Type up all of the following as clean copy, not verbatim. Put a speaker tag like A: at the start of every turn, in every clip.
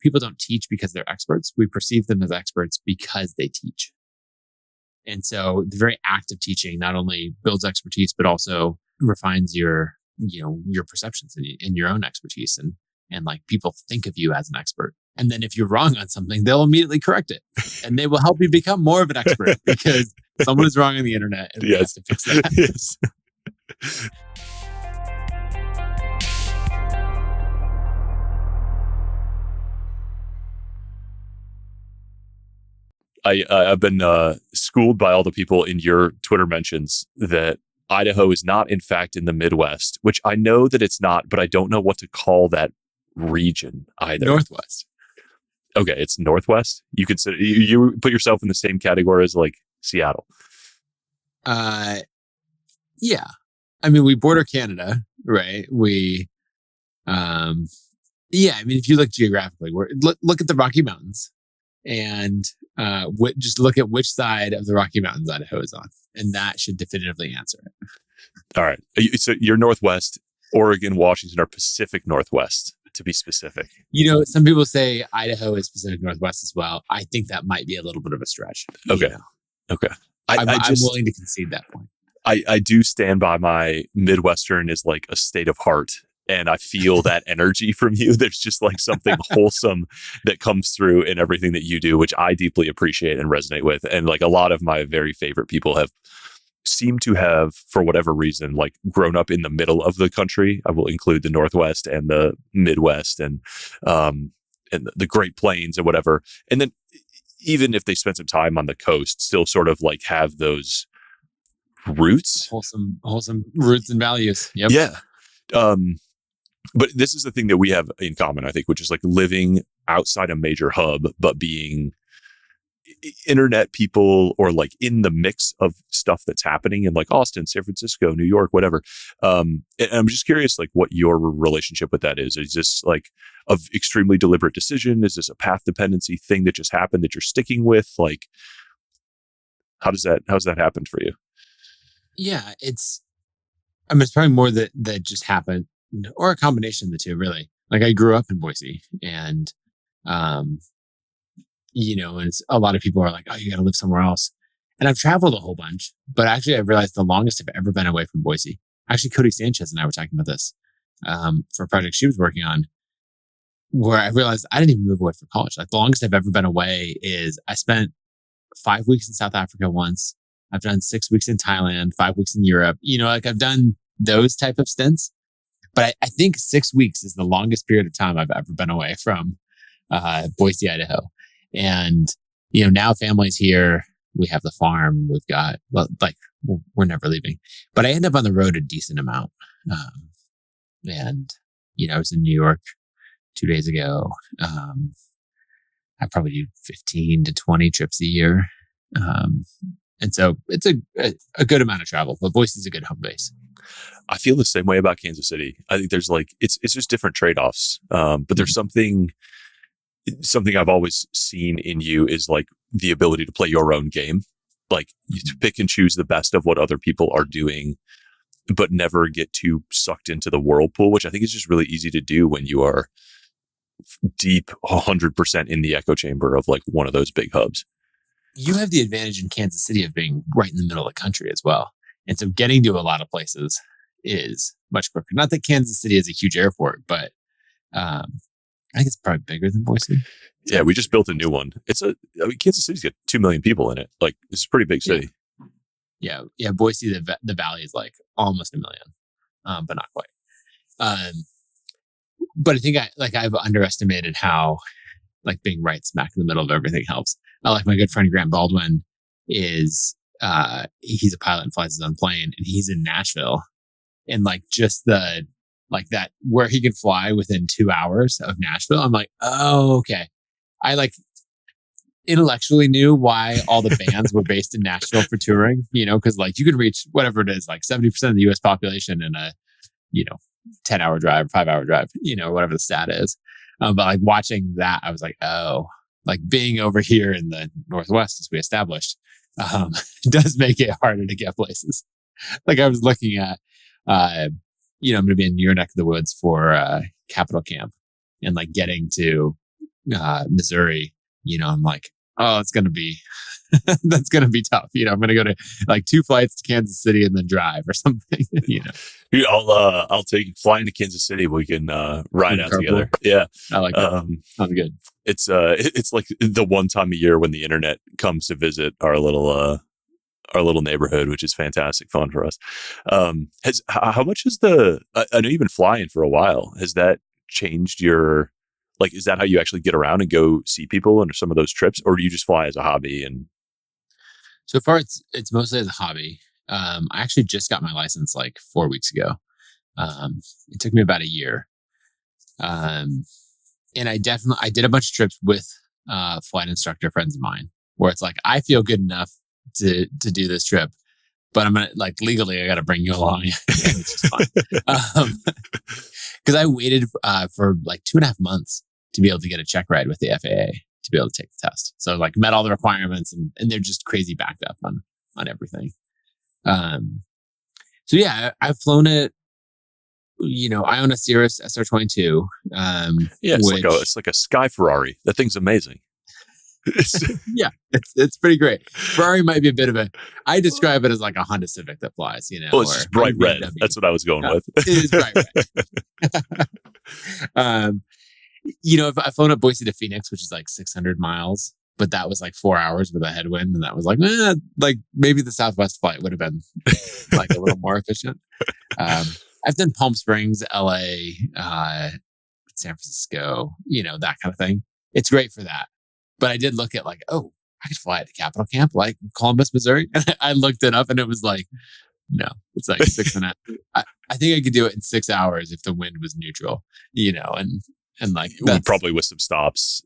A: people don't teach because they're experts. We perceive them as experts because they teach. And so the very act of teaching not only builds expertise, but also refines your perceptions and your own expertise. And like people think of you as an expert. And then if you're wrong on something, they'll immediately correct it. And they will help you become more of an expert because someone is wrong on the internet and we have to fix that.
B: Yes. I've been schooled by all the people in your Twitter mentions that Idaho is not, in fact, in the Midwest, which I know that it's not, but I don't know what to call that region either.
A: Northwest.
B: Okay, it's Northwest. You consider you put yourself in the same category as like Seattle.
A: Yeah. I mean, we border Canada, right? We, yeah. I mean, if you look geographically, look at the Rocky Mountains, and just look at which side of the Rocky Mountains Idaho is on, and that should definitively answer it.
B: All right. So you're Northwest. Oregon, Washington are Pacific Northwest, to be specific.
A: You know, some people say Idaho is Pacific Northwest as well. I think that might be a little bit of a stretch.
B: Okay. Okay.
A: I'm willing to concede that point.
B: I do stand by my Midwestern is like a state of heart. And I feel that energy from you. There's just like something wholesome that comes through in everything that you do, which I deeply appreciate and resonate with. And like a lot of my very favorite people seem to have, for whatever reason, like grown up in the middle of the country. I will include the Northwest and the Midwest and the Great Plains and whatever. And then even if they spend some time on the coast, still sort of like have those roots,
A: wholesome roots and values. Yep.
B: Yeah. But this is the thing that we have in common, I think, which is like living outside a major hub, but being internet people or like in the mix of stuff that's happening in like Austin, San Francisco, New York, whatever. And I'm just curious, like what your relationship with that is. Is this like of extremely deliberate decision? Is this a path dependency thing that just happened that you're sticking with? Like, how's that happened for you?
A: Yeah, it's probably more that just happened, or a combination of the two, really. Like I grew up in Boise, and and a lot of people are like, oh, you got to live somewhere else. And I've traveled a whole bunch, but actually I realized the longest I've ever been away from Boise. Actually, Cody Sanchez and I were talking about this for a project she was working on, where I realized I didn't even move away for college. Like the longest I've ever been away is I spent 5 weeks in South Africa once. I've done 6 weeks in Thailand, 5 weeks in Europe. Like I've done those type of stints. But I think 6 weeks is the longest period of time I've ever been away from Boise, Idaho. And, now family's here. We have the farm. We've got, we're never leaving. But I end up on the road a decent amount. I was in New York 2 days ago. I probably do 15 to 20 trips a year. And so it's a good amount of travel, but Boise is a good home base.
B: I feel the same way about Kansas City. I think there's like, it's just different trade-offs. But there's something I've always seen in you is like the ability to play your own game, like to pick and choose the best of what other people are doing, but never get too sucked into the whirlpool, which I think is just really easy to do when you are deep 100% in the echo chamber of like one of those big hubs.
A: You have the advantage in Kansas City of being right in the middle of the country as well. And so getting to a lot of places is much quicker. Not that Kansas City is a huge airport, but I think it's probably bigger than Boise.
B: Yeah, we just built a new one. Kansas City's got 2 million people in it. Like, it's a pretty big city.
A: Yeah. Boise, the valley is like almost 1 million, but not quite. But I think I've underestimated how like being right smack in the middle of everything helps. Like my good friend Grant Baldwin is he's a pilot and flies his own plane, and he's in Nashville, and like just the like that where he can fly within 2 hours of Nashville. I'm like, oh, okay. I like intellectually knew why all the bands were based in Nashville for touring, because like you could reach whatever it is, like 70% of the US population in a, 10-hour drive, 5-hour drive, whatever the stat is. But like watching that, I was like, oh, like being over here in the Northwest, as we established, does make it harder to get places. Like I was looking at, I'm going to be in your neck of the woods for Capital Camp, and like getting to Missouri, I'm like, oh, it's going to be, that's going to be tough. I'm going to go to like 2 flights to Kansas City and then drive or something,
B: Yeah, I'll take flying to Kansas City. We can ride out together. Yeah.
A: I like that. Sounds good.
B: It's like the one time a year when the internet comes to visit our little neighborhood, which is fantastic fun for us. How much is I know you've been flying for a while. Has that changed your, like, is that how you actually get around and go see people under some of those trips, or do you just fly as a hobby? And
A: So far, it's mostly as a hobby. I actually just got my license like 4 weeks ago. It took me about a year. And I did a bunch of trips with flight instructor friends of mine, where it's like, I feel good enough to do this trip, but I'm gonna, like, legally I got to bring you along. It's just fun. Because I waited for like 2.5 months to be able to get a check ride with the FAA to be able to take the test. So like met all the requirements, and they're just crazy backed up on everything. So yeah, I've flown it. I own a Cirrus SR22.
B: Yeah, it's like a Sky Ferrari. That thing's amazing.
A: Yeah, it's pretty great. Ferrari might be a bit of I describe it as like a Honda Civic that flies,
B: Well, it's just bright red. That's what I was going with.
A: It is bright red. I've flown up Boise to Phoenix, which is like 600 miles, but that was like 4 hours with a headwind, and that was like, like maybe the Southwest flight would have been like a little more efficient. I've done Palm Springs, LA, San Francisco, that kind of thing. It's great for that. But I did look at like, oh, I could fly to Capitol Camp, like Columbus, Missouri. And I looked it up, and it was like, no, it's like 6.5. I think I could do it in 6 hours if the wind was neutral, and like
B: probably with some stops.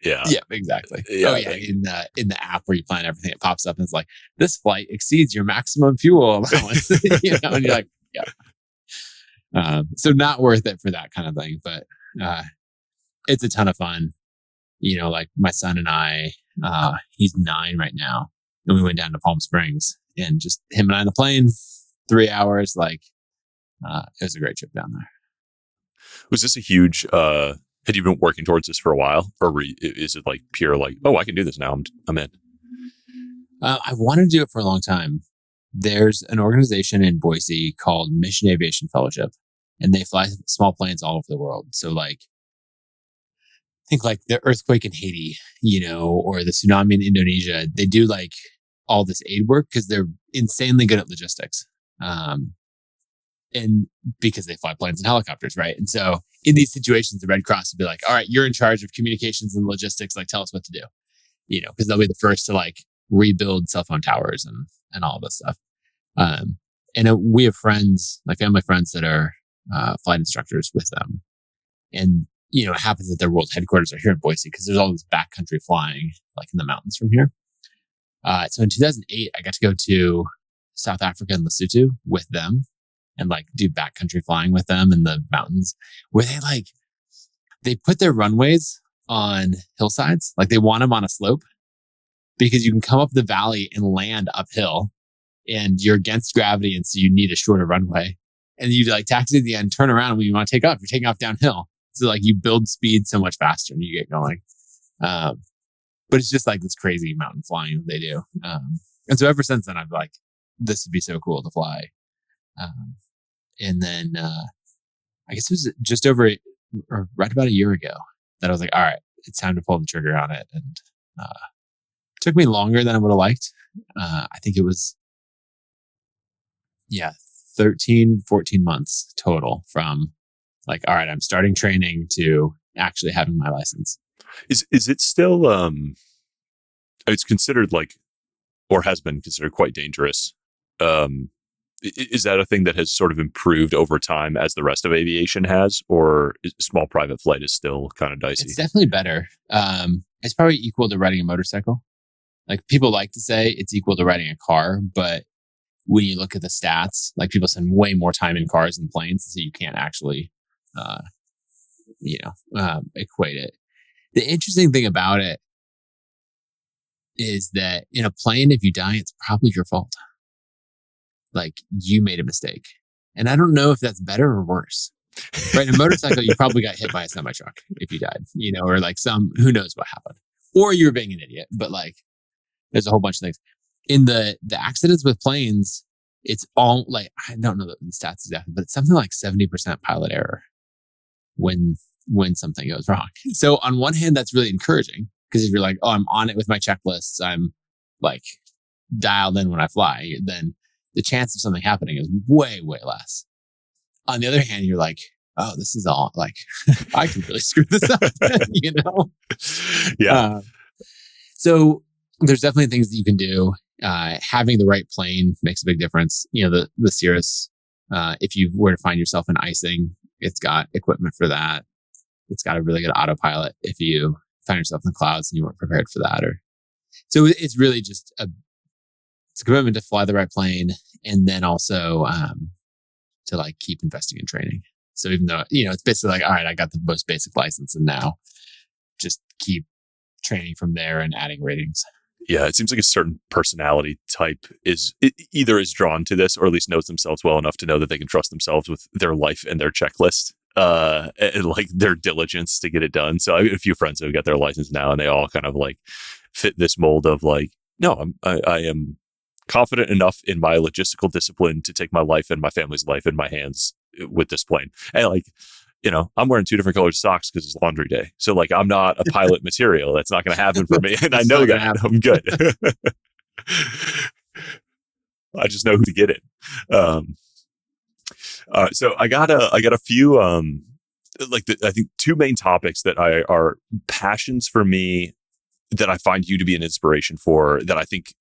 B: Yeah.
A: Yeah, exactly.
B: Yeah,
A: oh yeah. In the app where you plan everything, it pops up and it's like, this flight exceeds your maximum fuel allowance. And you're like, yeah. So not worth it for that kind of thing, but it's a ton of fun. Like my son and I, he's 9 right now, and we went down to Palm Springs, and just him and I on the plane, 3 hours. Like, it was a great trip down there.
B: Was this a huge, had you been working towards this for a while, or is it like pure like, oh, I can do this now, I'm in?
A: I wanted to do it for a long time. There's an organization in Boise called Mission Aviation Fellowship, and they fly small planes all over the world. So like, think like the earthquake in Haiti, or the tsunami in Indonesia, they do like all this aid work because they're insanely good at logistics. And because they fly planes and helicopters, right? And so in these situations, the Red Cross would be like, all right, you're in charge of communications and logistics. Like, tell us what to do, because they'll be the first to like rebuild cell phone towers and all this stuff. And we have friends, like family friends, that are flight instructors with them. And it happens that their world headquarters are here in Boise because there's all this backcountry flying like in the mountains from here. So in 2008, I got to go to South Africa and Lesotho with them and like do backcountry flying with them in the mountains, where they put their runways on hillsides. Like they want them on a slope because you can come up the valley and land uphill, and you're against gravity. And so you need a shorter runway, and you like taxi at the end, turn around when you want to take off. You're taking off downhill. So like you build speed so much faster and you get going. But it's just like this crazy mountain flying they do. And so ever since then, I've like, this would be so cool to fly. And then I guess it was just over or right about a year ago that I was like, all right, it's time to pull the trigger on it. And it took me longer than I would have liked. I think it was, 13, 14 months total from like, all right, I'm starting training to actually having my license.
B: Is it still, it's considered like, or has been considered quite dangerous. Is that a thing that has sort of improved over time as the rest of aviation has, or small private flight is still kind of dicey?
A: It's definitely better. It's probably equal to riding a motorcycle. Like people like to say it's equal to riding a car, but when you look at the stats, like people spend way more time in cars than planes, so you can't actually, equate it. The interesting thing about it is that in a plane, if you die, it's probably your fault. Like you made a mistake. And I don't know if that's better or worse. Right. In a motorcycle, you probably got hit by a semi truck if you died, or like who knows what happened, or you were being an idiot. But like, there's a whole bunch of things in the accidents with planes. It's all like, I don't know the stats exactly, but it's something like 70% pilot error when something goes wrong. So on one hand, that's really encouraging because if you're like, oh, I'm on it with my checklists, I'm like dialed in when I fly, then the chance of something happening is way, way less. On the other hand, you're like, oh, this is all like, I can really screw this up,
B: Yeah.
A: So there's definitely things that you can do. Having the right plane makes a big difference. The Cirrus, if you were to find yourself in icing, it's got equipment for that. It's got a really good autopilot if you find yourself in the clouds and you weren't prepared for that. So it's really just it's a commitment to fly the right plane, and then also to like keep investing in training. So even though, it's basically like, all right, I got the most basic license and now just keep training from there and adding ratings.
B: Yeah, it seems like a certain personality type either is drawn to this or at least knows themselves well enough to know that they can trust themselves with their life and their checklist, and like their diligence to get it done. So I have a few friends who got their license now, and they all kind of like fit this mold of like, no, I am confident enough in my logistical discipline to take my life and my family's life in my hands with this plane. And like, I'm wearing 2 different colored socks because it's laundry day. So like, I'm not a pilot material. That's not going to happen for me. And I know that. I'm good. I just know who to get it. So I got a few, I think 2 main topics that are passions for me that I find you to be an inspiration for, that I think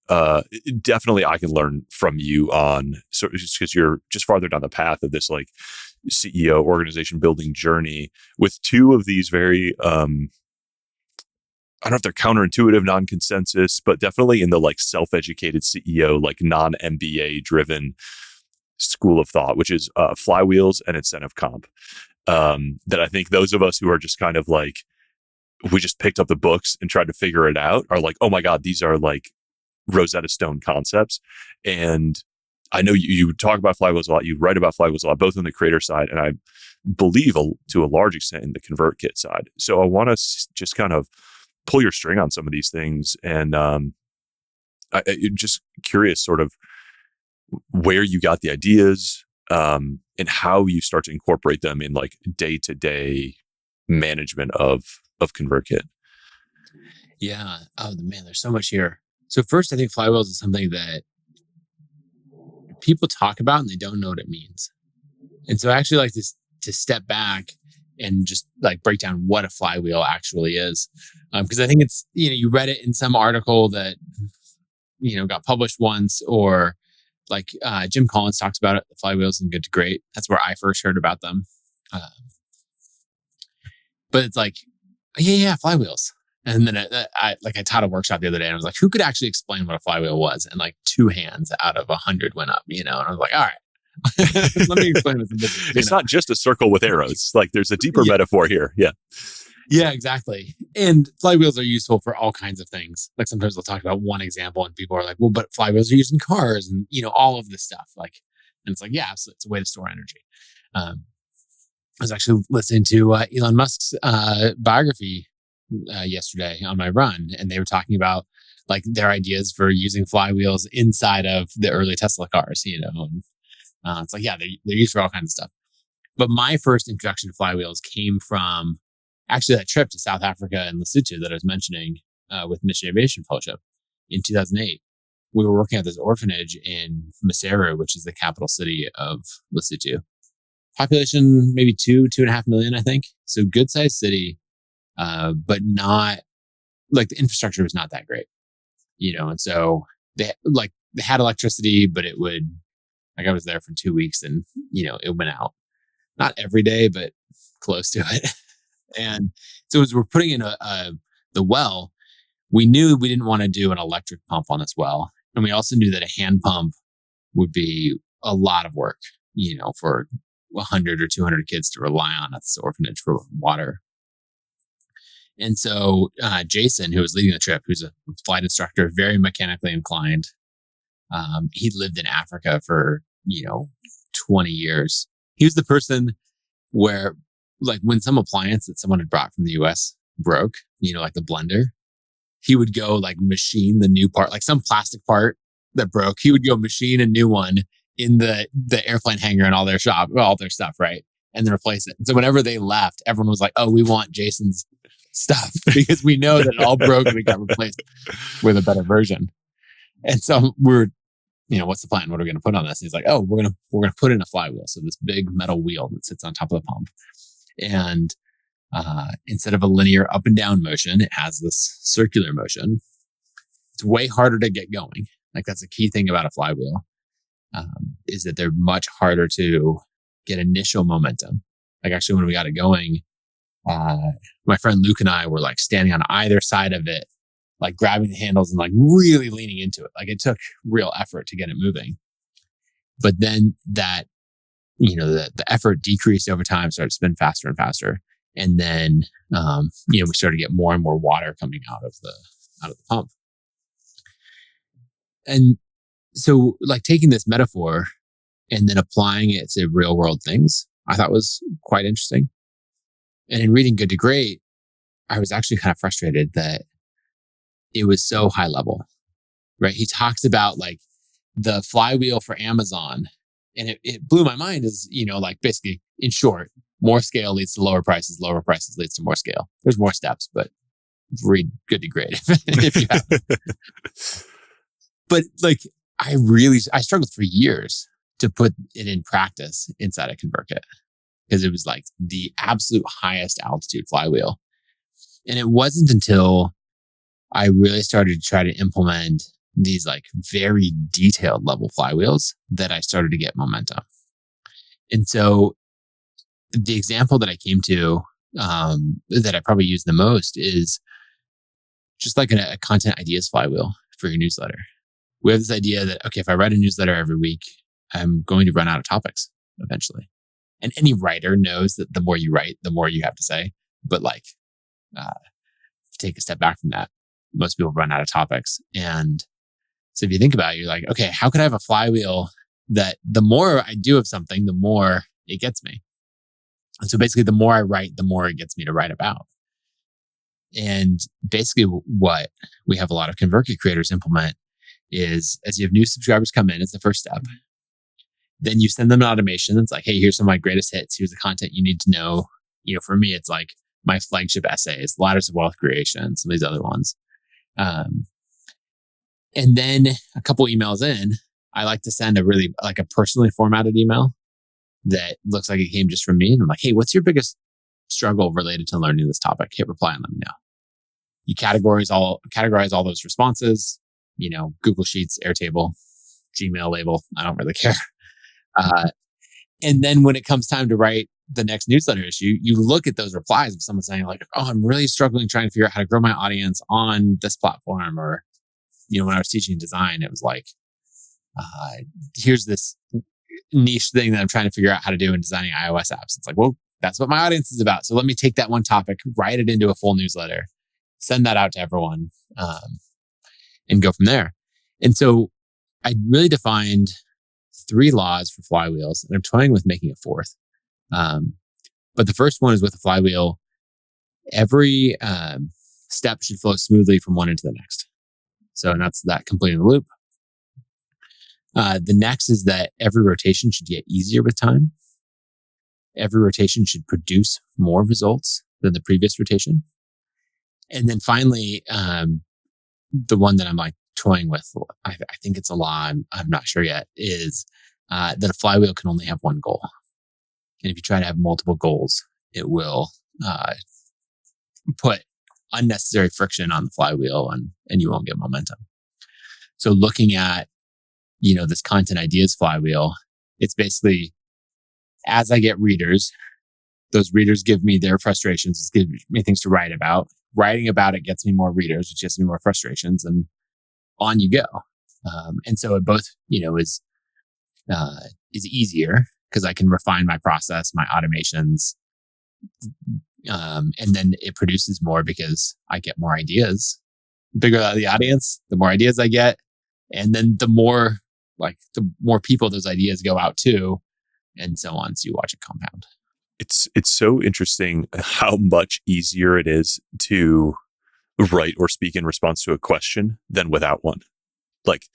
B: definitely I can learn from you on. So just because you're just farther down the path of this like CEO organization building journey with 2 of these very, I don't know if they're counterintuitive, non-consensus, but definitely in the like self-educated CEO, like non-MBA driven school of thought, which is Flywheels and incentive comp. That I think those of us who are just kind of like, we just picked up the books and tried to figure it out are like, oh my God, these are like Rosetta Stone concepts. And I know you talk about Flywheels a lot, you write about Flywheels a lot, both on the creator side and I believe to a large extent in the ConvertKit side. So I want to just kind of pull your string on some of these things. And I'm just curious sort of where you got the ideas, and how you start to incorporate them in like day-to-day management of ConvertKit.
A: Yeah. Oh man, there's so much here. So first, I think Flywheels is something that people talk about and they don't know what it means. And so I actually like to step back and just like break down what a flywheel actually is. Because I think it's, you read it in some article that, got published once, or like Jim Collins talks about it, the flywheels in Good to Great. That's where I first heard about them. But it's like, yeah, flywheels. And then I taught a workshop the other day and I was like, who could actually explain what a flywheel was? And like 2 hands out of 100 went up, and I was like, all right, let me explain what
B: it's not just a circle with arrows. Like there's a deeper metaphor here. Yeah.
A: Yeah, exactly. And flywheels are useful for all kinds of things. Like sometimes they'll talk about one example and people are like, well, but flywheels are used in cars and, all of this stuff. Like, and it's like, yeah, so it's a way to store energy. I was actually listening to Elon Musk's biography yesterday on my run, and they were talking about like their ideas for using flywheels inside of the early Tesla cars, and it's like, yeah, they're used for all kinds of stuff. But my first introduction to flywheels came from actually that trip to South Africa and Lesotho that I was mentioning with Mission Aviation Fellowship in 2008. We were working at this orphanage in Maseru, which is the capital city of Lesotho. Population maybe 2.5 million, I think. So good sized city, but not like the infrastructure was not that great, and so they had electricity, but it would, like I was there for 2 weeks and, it went out. Not every day, but close to it. And so as we're putting in the well, we knew we didn't want to do an electric pump on this well. And we also knew that a hand pump would be a lot of work, for 100 or 200 kids to rely on at this orphanage for water. And so Jason, who was leading the trip, who's a flight instructor, very mechanically inclined, he lived in Africa for, 20 years. He was the person where like when some appliance that someone had brought from the US broke, like the blender, he would go like machine the new part, like some plastic part that broke. He would go machine a new one in the airplane hangar and all their stuff, right? And then replace it. And so whenever they left, everyone was like, "Oh, we want Jason's stuff because we know that it all broke and we got replaced with a better version." And so we're, what's the plan? What are we going to put on this? And he's like, "Oh, we're gonna put in a flywheel, so this big metal wheel that sits on top of the pump, and instead of a linear up and down motion, it has this circular motion. It's way harder to get going. Like that's a key thing about a flywheel, is that they're much harder to get initial momentum. Like actually when we got it going, my friend Luke and I were like standing on either side of it, like grabbing the handles and like really leaning into it. Like it took real effort to get it moving. But then that, the effort decreased over time, started to spin faster and faster. And then, we started to get more and more water coming out of the pump. And so like taking this metaphor and then applying it to real world things, I thought was quite interesting. And in reading Good to Great, I was actually kind of frustrated that it was so high level, right? He talks about like the flywheel for Amazon, and it blew my mind as, like basically in short, more scale leads to lower prices leads to more scale. There's more steps, but read Good to Great if you have. But like, I struggled for years to put it in practice inside of ConvertKit because it was like the absolute highest altitude flywheel. And it wasn't until I really started to try to implement these like very detailed level flywheels that I started to get momentum. And so the example that I came to, that I probably use the most is just like a content ideas flywheel for your newsletter. We have this idea that, okay, if I write a newsletter every week, I'm going to run out of topics eventually. And any writer knows that the more you write, the more you have to say. But like, take a step back from that, most people run out of topics. And so if you think about it, you're like, okay, how could I have a flywheel that the more I do of something, the more it gets me? And so basically, the more I write, the more it gets me to write about. And basically what we have a lot of ConvertKit creators implement is as you have new subscribers come in, it's the first step. Then you send them an automation. It's like, hey, here's some of my greatest hits. Here's the content you need to know. For me, it's like my flagship essays, Ladders of Wealth Creation, some of these other ones. And then a couple emails in, I like to send a really like a personally formatted email that looks like it came just from me. And I'm like, hey, what's your biggest struggle related to learning this topic? Hit reply and let me know. You categorize all those responses, Google Sheets, Airtable, Gmail label. I don't really care. And then when it comes time to write the next newsletter issue, you look at those replies of someone saying like, oh, I'm really struggling trying to figure out how to grow my audience on this platform. Or, when I was teaching design, it was like, here's this niche thing that I'm trying to figure out how to do in designing iOS apps. It's like, well, that's what my audience is about. So let me take that one topic, write it into a full newsletter, send that out to everyone, and go from there. And so I really defined 3 laws for flywheels, and I'm toying with making a 4th. But the first one is with a flywheel, every step should flow smoothly from one into the next. So that's that completing the loop. The next is that every rotation should get easier with time. Every rotation should produce more results than the previous rotation. And then finally, the one that I'm like toying with, I think it's a law, I'm not sure yet, is that a flywheel can only have one goal. And if you try to have multiple goals, it will put unnecessary friction on the flywheel and you won't get momentum. So looking at, this content ideas flywheel, it's basically as I get readers, those readers give me their frustrations, give me things to write about. Writing about it gets me more readers, which gets me more frustrations, and on you go. And so it both, is easier because I can refine my process, my automations, and then it produces more because I get more ideas. The bigger the audience, the more ideas I get, and then the more people those ideas go out to, and so on. So you watch it compound.
B: It's so interesting how much easier it is to write or speak in response to a question than without one. Like,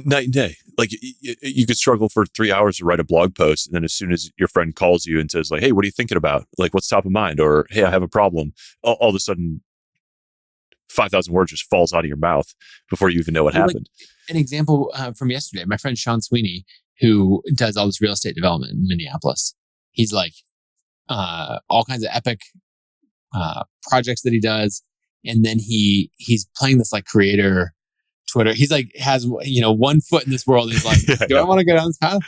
B: night and day. Like, you could struggle for 3 hours to write a blog post, and then as soon as your friend calls you and says, like, "Hey, what are you thinking about? Like, what's top of mind?" Or, "Hey, I have a problem," all of a sudden 5,000 words just falls out of your mouth before you even know what happened.
A: An example from yesterday, my friend Sean Sweeney, who does all this real estate development in Minneapolis, he's like all kinds of epic projects that he does, and then he's playing this like creator Twitter. He's like has one foot in this world. He's like, do I want to go down this path?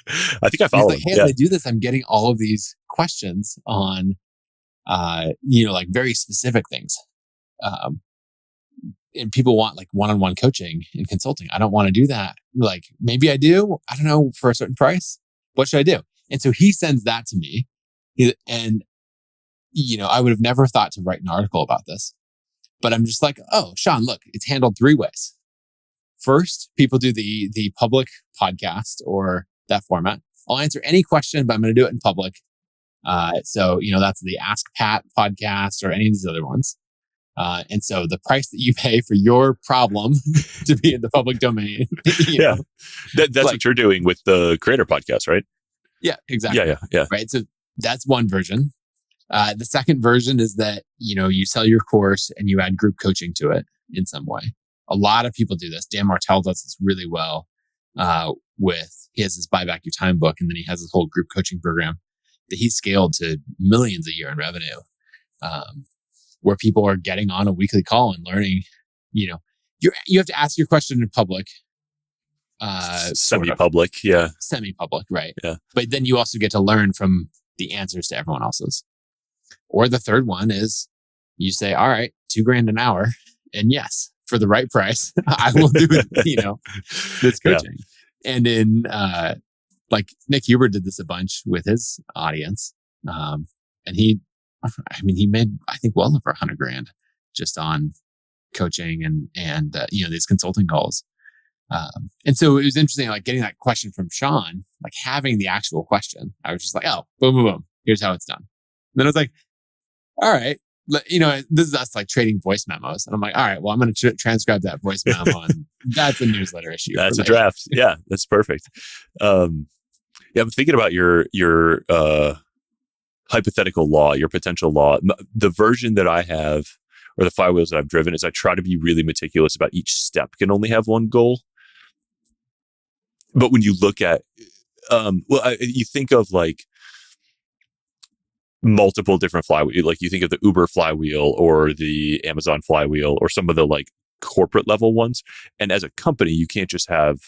B: I think I follow
A: him.
B: Hey,
A: as I do this, I'm getting all of these questions on like very specific things. And people want like one-on-one coaching and consulting. I don't want to do that. Like, maybe I do. I don't know, for a certain price. What should I do? And so he sends that to me. And, I would have never thought to write an article about this. But I'm just like, oh, Sean, look, it's handled 3 ways. First, people do the public podcast or that format. I'll answer any question, but I'm going to do it in public. So, that's the Ask Pat podcast or any of these other ones. And so the price that you pay for your problem to be in the public domain,
B: that's like, what you're doing with the Creator Podcast, right?
A: Yeah, exactly.
B: Yeah.
A: Right. So that's one version. The second version is that, you sell your course and you add group coaching to it in some way. A lot of people do this. Dan Martell does this really well. He has this Buy Back Your Time book, and then he has this whole group coaching program that he's scaled to millions a year in revenue. Where people are getting on a weekly call and learning, you have to ask your question in public.
B: Semi-public, yeah.
A: Semi-public, right.
B: Yeah.
A: But then you also get to learn from the answers to everyone else's. Or the third one is you say, all right, $2,000 an hour. And yes, for the right price, I will do, this coaching. Yeah. And in, like Nick Huber did this a bunch with his audience. And he made, I think, well over $100,000 just on coaching and these consulting calls. And so it was interesting, like getting that question from Sean, like having the actual question. I was just like, oh, boom, boom, boom. Here's how it's done. And then I was like, all right, this is us like trading voice memos. And I'm like, all right, well, I'm going to transcribe that voice memo, and that's a newsletter issue.
B: That's a draft. Yeah, that's perfect. I'm thinking about your hypothetical law, your potential law. The version that I have, or the Flywheels that I've driven, is I try to be really meticulous about each step can only have one goal. But when you look at, you think of like multiple different flywheels, like you think of the Uber flywheel or the Amazon flywheel or some of the like corporate level ones. And as a company, you can't just have,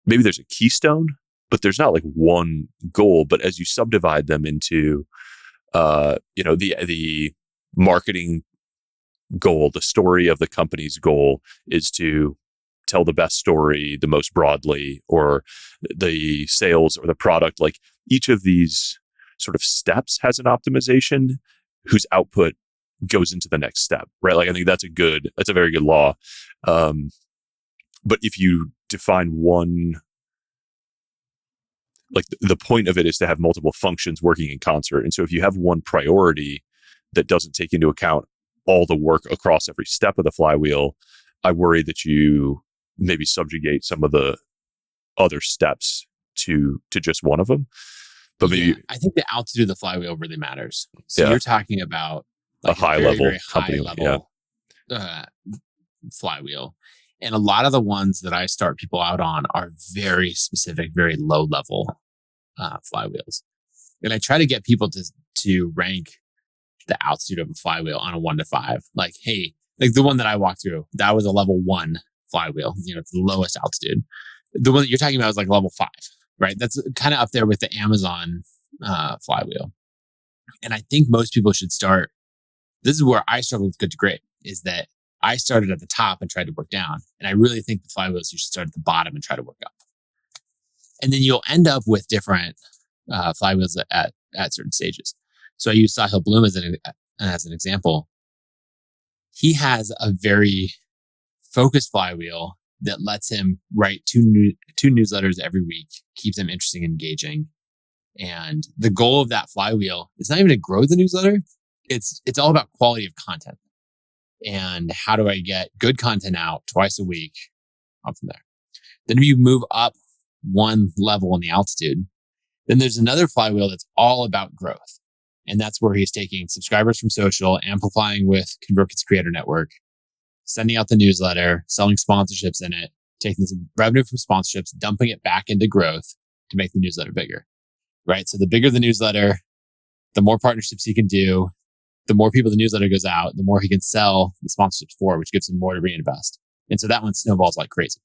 B: maybe there's a keystone, but there's not like one goal. But as you subdivide them into, the marketing goal, the story of the company's goal is to tell the best story the most broadly, or the sales or the product. Like each of these sort of steps has an optimization whose output goes into the next step, right? Like I think that's a very good law. But if you define one, like the point of it is to have multiple functions working in concert. And so if you have one priority that doesn't take into account all the work across every step of the flywheel, I worry that you maybe subjugate some of the other steps to just one of them. But maybe
A: I think the altitude of the flywheel really matters. So you're talking about like
B: a high level company,
A: flywheel. And a lot of the ones that I start people out on are very specific, very low level flywheels. And I try to get people to rank the altitude of a flywheel on a 1 to 5. Like, hey, like the one that I walked through, that was a level 1 flywheel. It's the lowest altitude. The one that you're talking about is like level 5, right? That's kind of up there with the Amazon flywheel. And I think most people should start. This is where I struggled with good to great, is that I started at the top and tried to work down. And I really think the flywheels, you should start at the bottom and try to work up. And then you'll end up with different flywheels at certain stages. So I use Sahil Bloom as an example. He has a very focused flywheel that lets him write two newsletters every week, keeps them interesting and engaging. And the goal of that flywheel is not even to grow the newsletter. It's all about quality of content. And how do I get good content out twice a week up from there? Then if you move up one level in the altitude, then there's another flywheel that's all about growth. And that's where he's taking subscribers from social, amplifying with ConvertKit's creator network, sending out the newsletter, selling sponsorships in it, taking some revenue from sponsorships, dumping it back into growth to make the newsletter bigger, right? So the bigger the newsletter, the more partnerships he can do, the more people the newsletter goes out, the more he can sell the sponsorships for, which gives him more to reinvest. And so that one snowballs like crazy,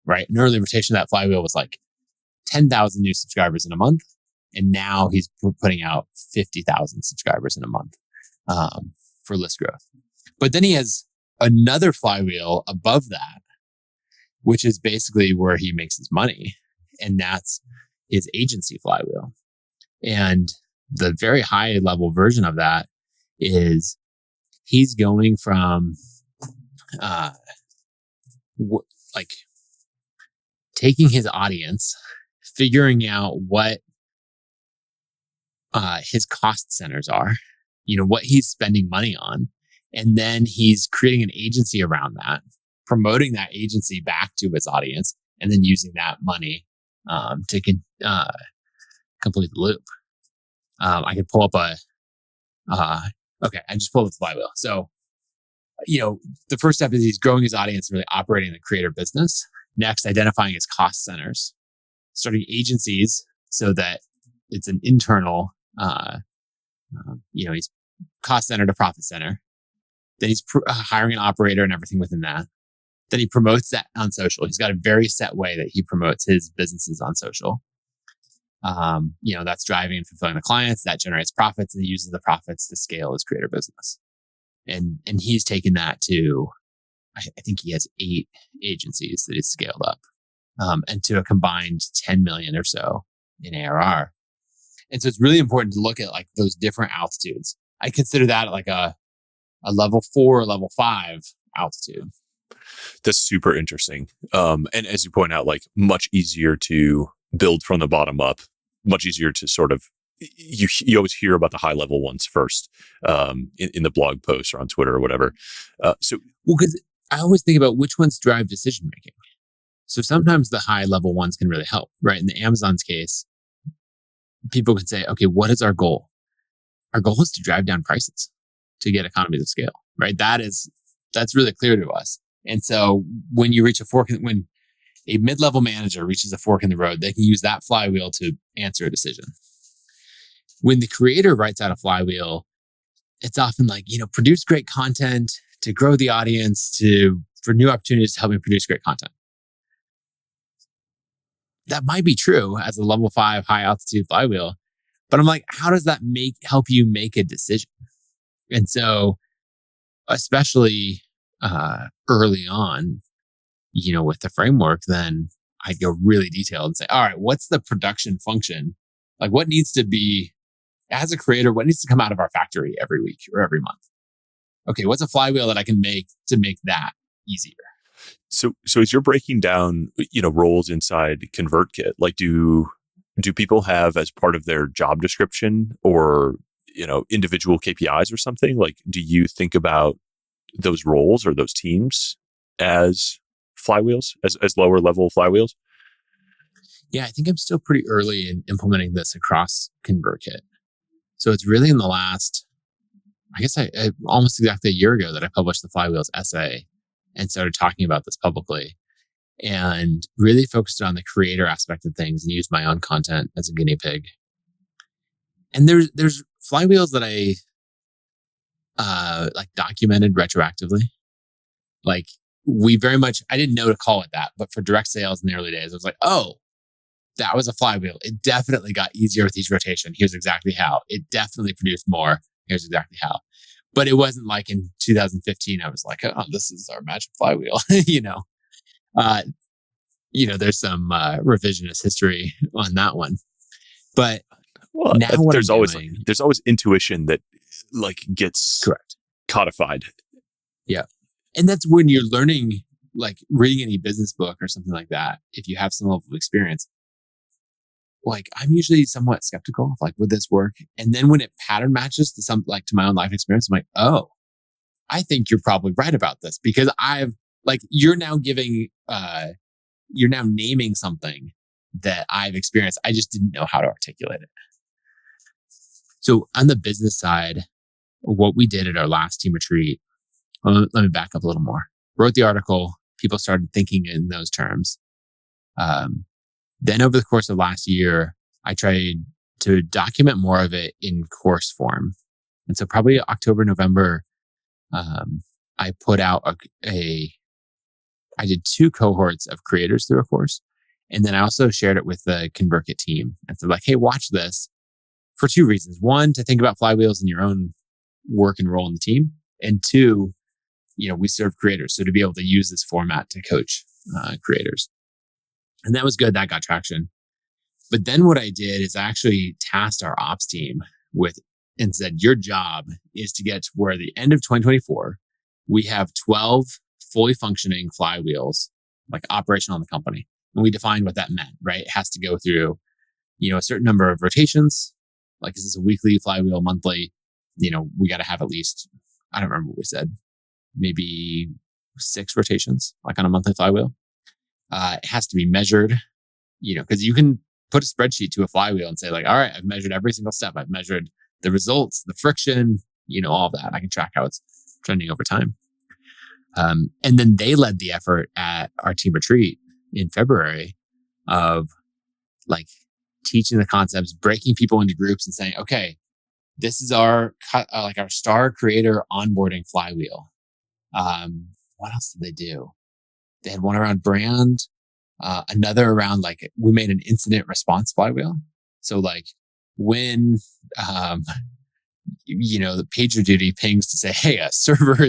A: right? An early rotation of that flywheel was like 10,000 new subscribers in a month. And now he's putting out 50,000 subscribers in a month for list growth. But then he has another flywheel above that, which is basically where he makes his money. And that's his agency flywheel. And the very high level version of that is he's going from like taking his audience, figuring out what his cost centers are, what he's spending money on. And then he's creating an agency around that, promoting that agency back to his audience, and then using that money to complete the loop. I could pull up I just pulled up the flywheel. So, the first step is he's growing his audience and really operating the creator business. Next, identifying his cost centers, starting agencies so that it's an internal, he's cost center to profit center. Then he's hiring an operator and everything within that. Then he promotes that on social. He's got a very set way that he promotes his businesses on social. That's driving and fulfilling the clients. That generates profits, and he uses the profits to scale his creator business. And he's taken that to, I think he has 8 agencies that he's scaled up, and to a combined 10 million or so in ARR. And so it's really important to look at like those different altitudes. I consider that like a level 4 or level 5 altitude.
B: That's super interesting. And as you point out, like much easier to build from the bottom up, much easier to sort of, you always hear about the high level ones first, in the blog post or on Twitter or whatever.
A: Because I always think about which ones drive decision making. So sometimes the high level ones can really help, right? In the Amazon's case, people can say, okay, what is our goal? Our goal is to drive down prices to get economies of scale, right? That's really clear to us. And so when you reach when a mid-level manager reaches a fork in the road, they can use that flywheel to answer a decision. When the creator writes out a flywheel, it's often like, produce great content to grow the audience, for new opportunities to help me produce great content. That might be true as a level 5 high altitude flywheel, but I'm like, how does that help you make a decision? And so, especially early on, with the framework, then I'd go really detailed and say, all right, what's the production function? Like what needs to be, as a creator, what needs to come out of our factory every week or every month? Okay, what's a flywheel that I can make to make that easier?
B: So as you're breaking down, roles inside ConvertKit, like do people have as part of their job description or, individual KPIs or something? Like, do you think about those roles or those teams as flywheels, as lower level flywheels?
A: Yeah, I think I'm still pretty early in implementing this across ConvertKit. So it's really in the last, I guess I almost exactly a year ago that I published the Flywheels essay and started talking about this publicly, and really focused on the creator aspect of things and used my own content as a guinea pig. And there's flywheels that I like documented retroactively. Like I didn't know to call it that, but for direct sales in the early days, I was like, oh, that was a flywheel. It definitely got easier with each rotation. Here's exactly how. It definitely produced more. Here's exactly how. But it wasn't like in 2015, I was like, oh, this is our magic flywheel. There's some revisionist history on that one. But now
B: there's always intuition that like gets
A: correct
B: codified.
A: Yeah. And that's when you're learning, like reading any business book or something like that. If you have some level of experience, like I'm usually somewhat skeptical of like, would this work? And then when it pattern matches to to my own life experience, I'm like, oh, I think you're probably right about this because you're now you're now naming something that I've experienced. I just didn't know how to articulate it. So on the business side, what we did at our last team retreat, let me back up a little more. Wrote the article. People started thinking in those terms. Then over the course of last year, I tried to document more of it in course form. And so probably October, November, I put out I did 2 cohorts of creators through a course. And then I also shared it with the ConvertKit team. And so like, hey, watch this for 2 reasons. 1, to think about flywheels in your own work and role in the team. And 2, we serve creators. So to be able to use this format to coach creators. And that was good. That got traction. But then what I did is I actually tasked our ops team and said, your job is to get to where at the end of 2024, we have 12 fully functioning flywheels, like operational in the company. And we defined what that meant, right? It has to go through, a certain number of rotations. Like, is this a weekly flywheel, monthly? We got to have at least, I don't remember what we said, maybe 6 rotations, like on a monthly flywheel. It has to be measured, because you can put a spreadsheet to a flywheel and say like, all right, I've measured every single step. I've measured the results, the friction, all of that. I can track how it's trending over time. And then they led the effort at our team retreat in February of like teaching the concepts, breaking people into groups and saying, okay, this is our star creator onboarding flywheel. What else did they do? They had one around brand, another around like we made an incident response flywheel. So like when, the PagerDuty pings to say, hey, a server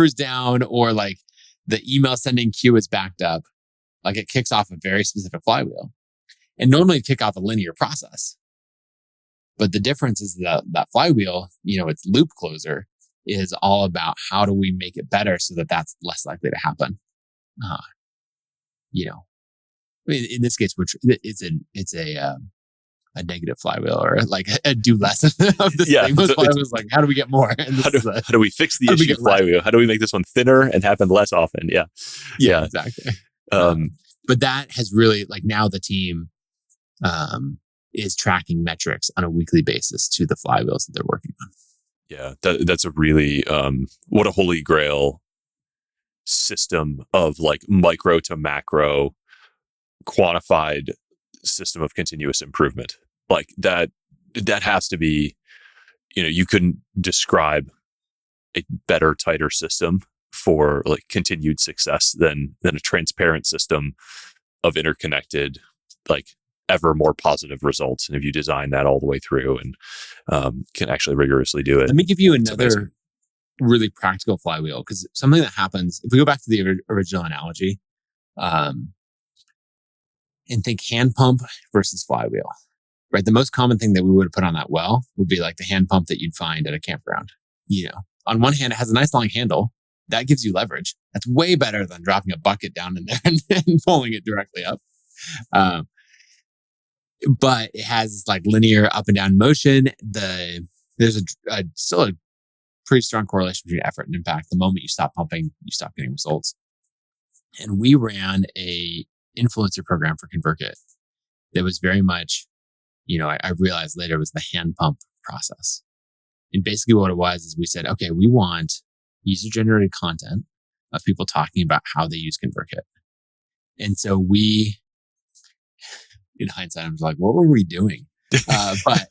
A: is down, or like the email sending queue is backed up. Like it kicks off a very specific flywheel, and normally it'd kick off a linear process. But the difference is that flywheel, its loop closer is all about how do we make it better so that that's less likely to happen. In this case, which it's a negative flywheel, or like a do less of this thing. Most flywheels like, how do we get more? And
B: how do we fix the issue flywheel? How do we make this one thinner and happen less often? Yeah,
A: exactly. But that has really now the team is tracking metrics on a weekly basis to the flywheels that they're working on.
B: Yeah, that's a really what a holy grail system of like micro to macro quantified system of continuous improvement. Like that has to be, you couldn't describe a better, tighter system for like continued success than a transparent system of interconnected, like ever more positive results. And if you design that all the way through and can actually rigorously do it.
A: Let me give you another really practical flywheel, because something that happens, if we go back to the original analogy, and think hand pump versus flywheel, right? The most common thing that we would put on that well would be like the hand pump that you'd find at a campground. On one hand, it has a nice long handle that gives you leverage. That's way better than dropping a bucket down in there and pulling it directly up. But it has like linear up and down motion. There's still a pretty strong correlation between effort and impact. The moment you stop pumping, you stop getting results. And we ran a influencer program for ConvertKit that was very much, I realized later was the hand pump process. And basically what it was is we said, okay, we want user generated content of people talking about how they use ConvertKit. And so we, in hindsight, I was like, what were we doing? But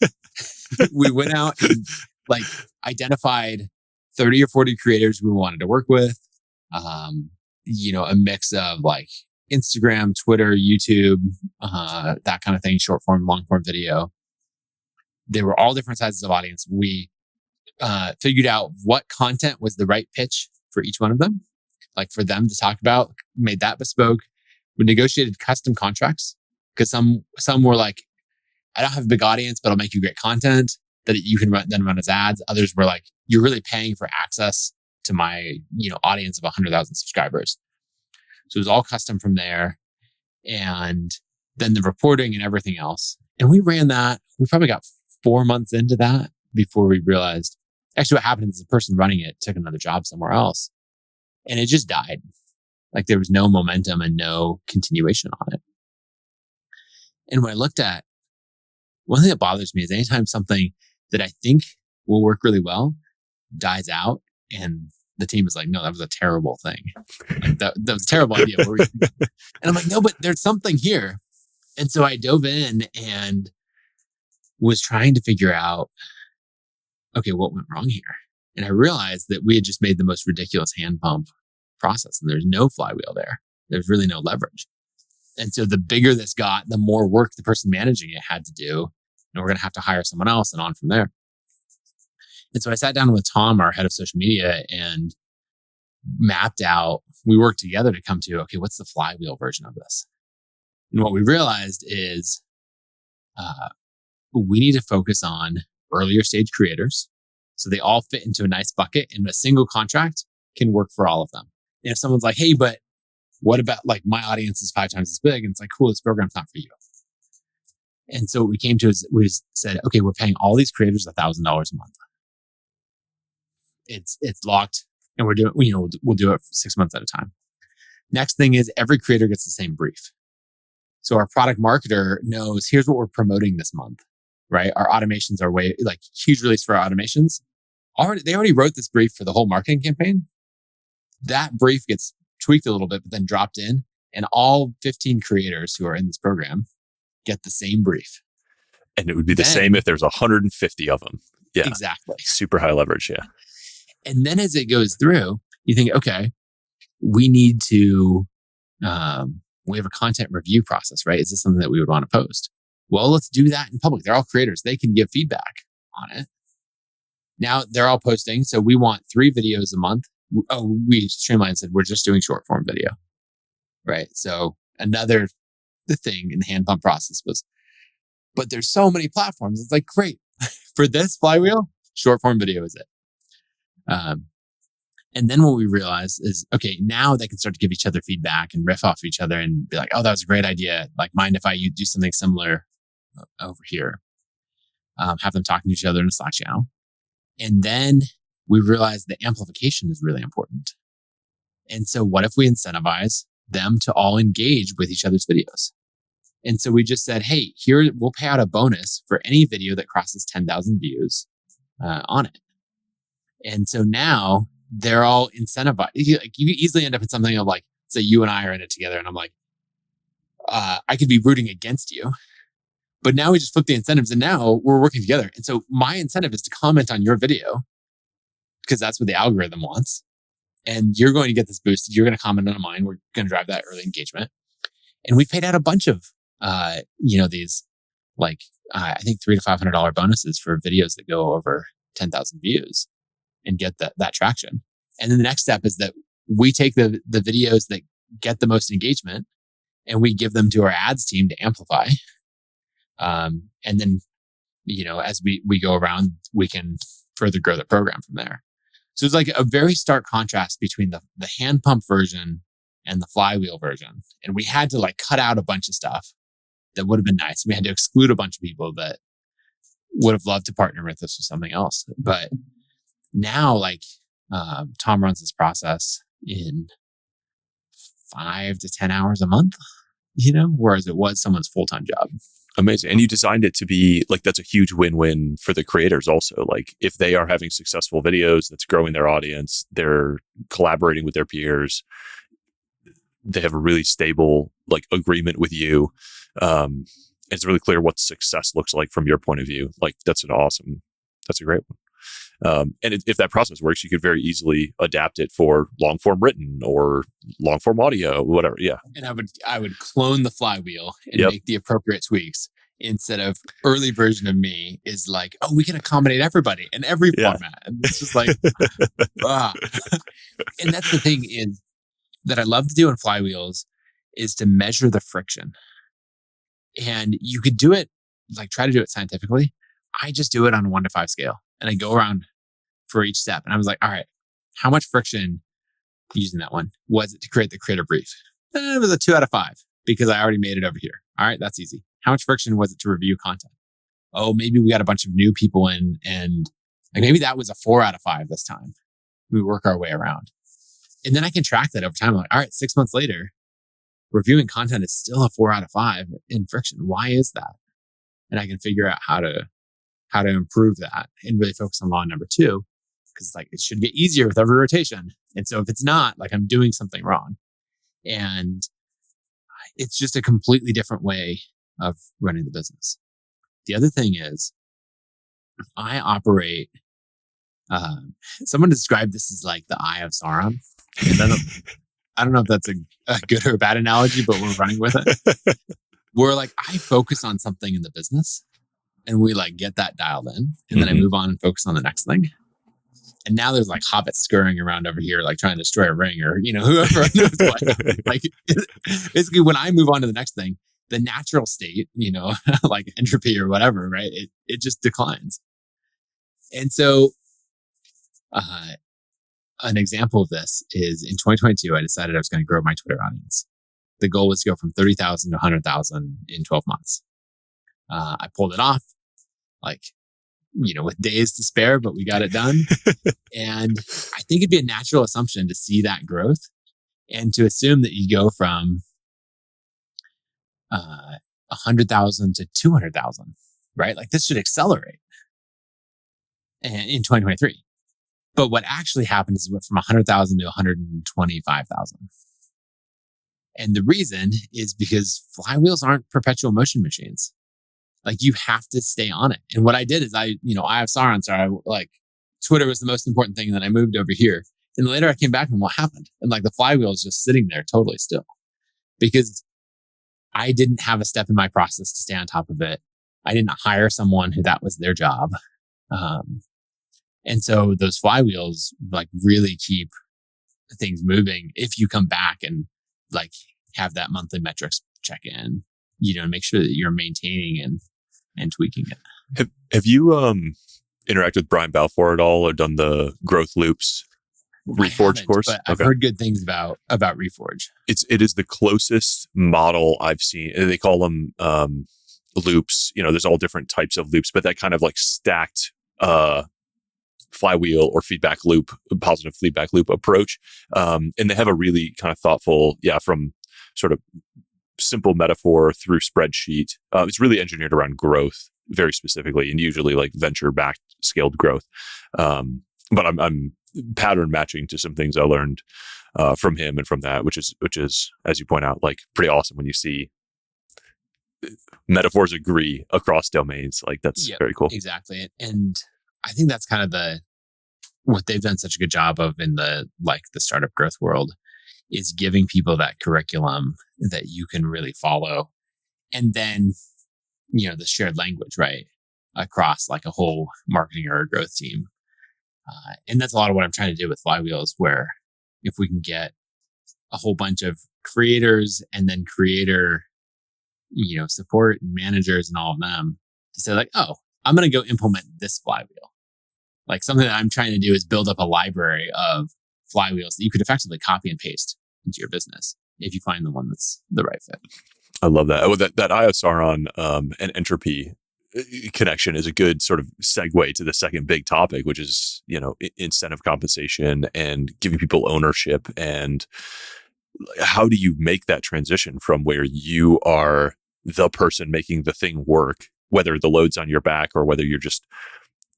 A: we went out and like identified 30 or 40 creators we wanted to work with. A mix of like Instagram, Twitter, YouTube, that kind of thing, short form, long form video. They were all different sizes of audience. We figured out what content was the right pitch for each one of them, like for them to talk about, made that bespoke. We negotiated custom contracts because some were like, I don't have a big audience, but I'll make you great content that you can then run as ads. Others were like, you're really paying for access to my audience of 100,000 subscribers. So it was all custom from there. And then the reporting and everything else. And we ran that. We probably got 4 months into that before we realized, actually what happened is the person running it took another job somewhere else and it just died. Like there was no momentum and no continuation on it. And when I looked at, one thing that bothers me is anytime something that I think will work really well dies out and the team is like, no, that was a terrible thing. Like that was a terrible idea. And I'm like, no, but there's something here. And so I dove in and was trying to figure out, okay, what went wrong here? And I realized that we had just made the most ridiculous hand pump process and there's no flywheel there. There's really no leverage. And so the bigger this got, the more work the person managing it had to do. And we're going to have to hire someone else and on from there. And so I sat down with Tom, our head of social media, and mapped out, we worked together to come to, okay, what's the flywheel version of this? And what we realized is we need to focus on earlier stage creators. So they all fit into a nice bucket and a single contract can work for all of them. And if someone's like, hey, but what about like my audience is 5 times as big? And it's like, cool, this program's not for you. And so what we came to is we said, okay, we're paying all these creators $1,000 a month. It's locked and we're doing, we'll do it for 6 months at a time. Next thing is every creator gets the same brief. So our product marketer knows here's what we're promoting this month, right? Our automations are huge release for our automations. They already wrote this brief for the whole marketing campaign. That brief gets tweaked a little bit, but then dropped in and all 15 creators who are in this program get the same brief.
B: And it would be the same if there's 150 of them. Yeah.
A: Exactly.
B: Super high leverage. Yeah.
A: And then as it goes through, you think, okay, we need to, we have a content review process, right? Is this something that we would want to post? Well, let's do that in public. They're all creators. They can give feedback on it. Now they're all posting. So we want 3 videos a month. Oh, we streamlined and said, we're just doing short form video, right? So another thing in the hand pump process was, but there's so many platforms. It's like, great. For this flywheel, short form video is it. And then what we realized is, okay, now they can start to give each other feedback and riff off each other and be like, oh, that was a great idea. Like, mind if I do something similar over here? Have them talking to each other in a Slack channel. And then we realized that amplification is really important. And so what if we incentivize them to all engage with each other's videos? And so we just said, hey, here, we'll pay out a bonus for any video that crosses 10,000 views on it. And so now they're all incentivized. You easily end up in something of like, say you and I are in it together and I'm like, I could be rooting against you, but now we just flip the incentives and now we're working together. And so my incentive is to comment on your video because that's what the algorithm wants. And you're going to get this boosted. You're going to comment on mine. We're going to drive that early engagement. And we paid out a bunch of, these I think $300 to $500 bonuses for videos that go over 10,000 views and get that traction. And then the next step is that we take the videos that get the most engagement and we give them to our ads team to amplify. And then, as we go around, we can further grow the program from there. So it's like a very stark contrast between the hand pump version and the flywheel version. And we had to cut out a bunch of stuff that would have been nice. We had to exclude a bunch of people that would have loved to partner with us with something else. But now, Tom runs this process in 5 to 10 hours a month, whereas it was someone's full-time job.
B: Amazing. And you designed it to be that's a huge win-win for the creators also. If they are having successful videos, that's growing their audience, they're collaborating with their peers, they have a really stable agreement with you. It's really clear what success looks like from your point of view. That's a great one. And if that process works, you could very easily adapt it for long form written or long form audio, whatever. Yeah.
A: And I would clone the flywheel and make the appropriate tweaks instead of early version of me is we can accommodate everybody in every format. And it's just And that's the thing is that I love to do in flywheels is to measure the friction. And you could do it, try to do it scientifically. I just do it on a 1 to 5 scale. And I go around for each step. And I was like, all right, how much friction using that one was it to create the creator brief? It was a 2 out of 5 because I already made it over here. All right, that's easy. How much friction was it to review content? Oh, maybe we got a bunch of new people in, and like maybe that was a 4 out of 5 this time. We work our way around. And then I can track that over time. I'm like, all right, 6 months later, reviewing content is still a 4 out of 5 in friction. Why is that? And I can figure out how to improve that and really focus on law number 2, because like it should get easier with every rotation. And so if it's not, like I'm doing something wrong. And it's just a completely different way of running the business. The other thing is I operate, someone described this as like the eye of Sauron. And I don't know if that's a good or a bad analogy, but we're running with it. Where like I focus on something in the business and we like get that dialed in, and then I move on and focus on the next thing. And now there's like hobbits scurrying around over here, like trying to destroy a ring, or, whoever knows what. Like basically when I move on to the next thing, the natural state, like entropy or whatever, right? It just declines. And so, an example of this is in 2022, I decided I was going to grow my Twitter audience. The goal was to go from 30,000 to 100,000 in 12 months. I pulled it off, with days to spare, but we got it done. And I think it'd be a natural assumption to see that growth and to assume that you go from 100,000 to 200,000, right? Like this should accelerate in 2023. But what actually happened is it went from 100,000 to 125,000. And the reason is because flywheels aren't perpetual motion machines. Like you have to stay on it. And what I did is I have Sauron, so Twitter was the most important thing. And then I moved over here. And later I came back and what happened? And like the flywheel is just sitting there totally still because I didn't have a step in my process to stay on top of it. I didn't hire someone who that was their job. And so those flywheels like really keep things moving if you come back and like have that monthly metrics check in, and make sure that you're maintaining and tweaking it.
B: Have you interacted with Brian Balfour at all or done the growth loops Reforge course?
A: But I've heard good things about Reforge.
B: It is the closest model I've seen. They call them loops. There's all different types of loops, but that kind of like stacked flywheel or feedback loop, positive feedback loop approach. And they have a really kind of thoughtful, from sort of simple metaphor through spreadsheet. It's really engineered around growth very specifically, and usually like venture-backed scaled growth. But I'm pattern matching to some things I learned from him and from that, which is, as you point out, like pretty awesome when you see metaphors agree across domains. Like that's very cool.
A: Exactly. And I think that's kind of what they've done such a good job of in the startup growth world is giving people that curriculum that you can really follow. And then, the shared language, right? Across like a whole marketing or a growth team. And that's a lot of what I'm trying to do with Flywheels, where if we can get a whole bunch of creators and then creator, support and managers and all of them to say like, oh, I'm going to go implement this flywheel. Like something that I'm trying to do is build up a library of flywheels that you could effectively copy and paste into your business if you find the one that's the right fit.
B: I love that. Oh, that Eye of Sauron and entropy connection is a good sort of segue to the second big topic, which is, incentive compensation and giving people ownership. And how do you make that transition from where you are the person making the thing work, whether the load's on your back or whether you're just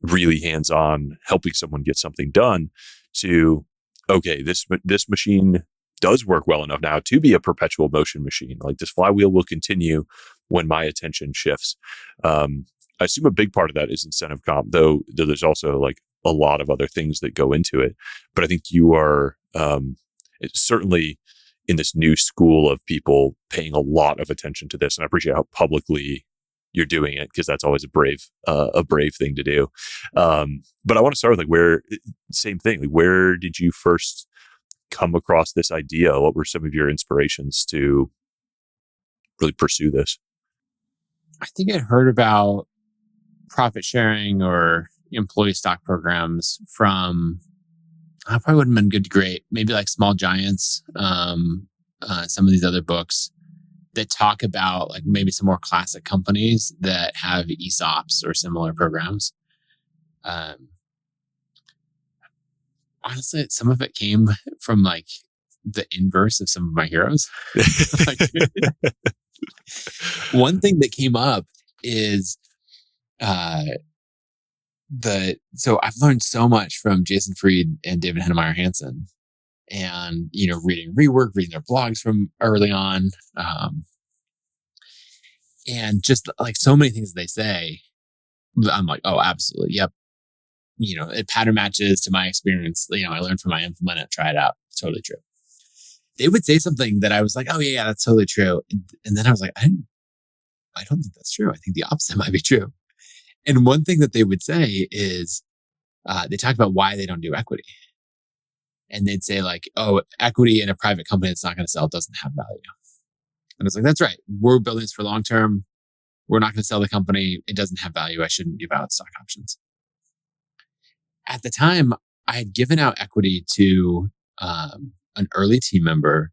B: really hands-on helping someone get something done, to, okay, this machine does work well enough now to be a perpetual motion machine. Like this flywheel will continue when my attention shifts. I assume a big part of that is incentive comp, though there's also like a lot of other things that go into it. But I think you are certainly in this new school of people paying a lot of attention to this. And I appreciate how publicly you're doing it, because that's always a brave thing to do. But I want to start with same thing. Like, where did you first come across this idea? What were some of your inspirations to really pursue this?
A: I think I heard about profit sharing or employee stock programs from, I probably wouldn't have been Good to Great, maybe like Small Giants, some of these other books that talk about like maybe some more classic companies that have ESOPs or similar programs. Honestly, some of it came from like the inverse of some of my heroes. Like, one thing that came up is so I've learned so much from Jason Fried and David Hennemeyer Hansen, and reading Rework, reading their blogs from early on, and just like so many things they say, I'm like, oh, absolutely, yep. It pattern matches to my experience. I learned from, I implement it, try it out. It's totally true. They would say something that I was like, oh yeah, that's totally true. And then I was like, I don't think that's true. I think the opposite might be true. And one thing that they would say is, they talk about why they don't do equity. And they'd say like, oh, equity in a private company that's not going to sell doesn't have value. And I was like, that's right. We're building this for long term. We're not going to sell the company. It doesn't have value. I shouldn't give out stock options. At the time, I had given out equity to an early team member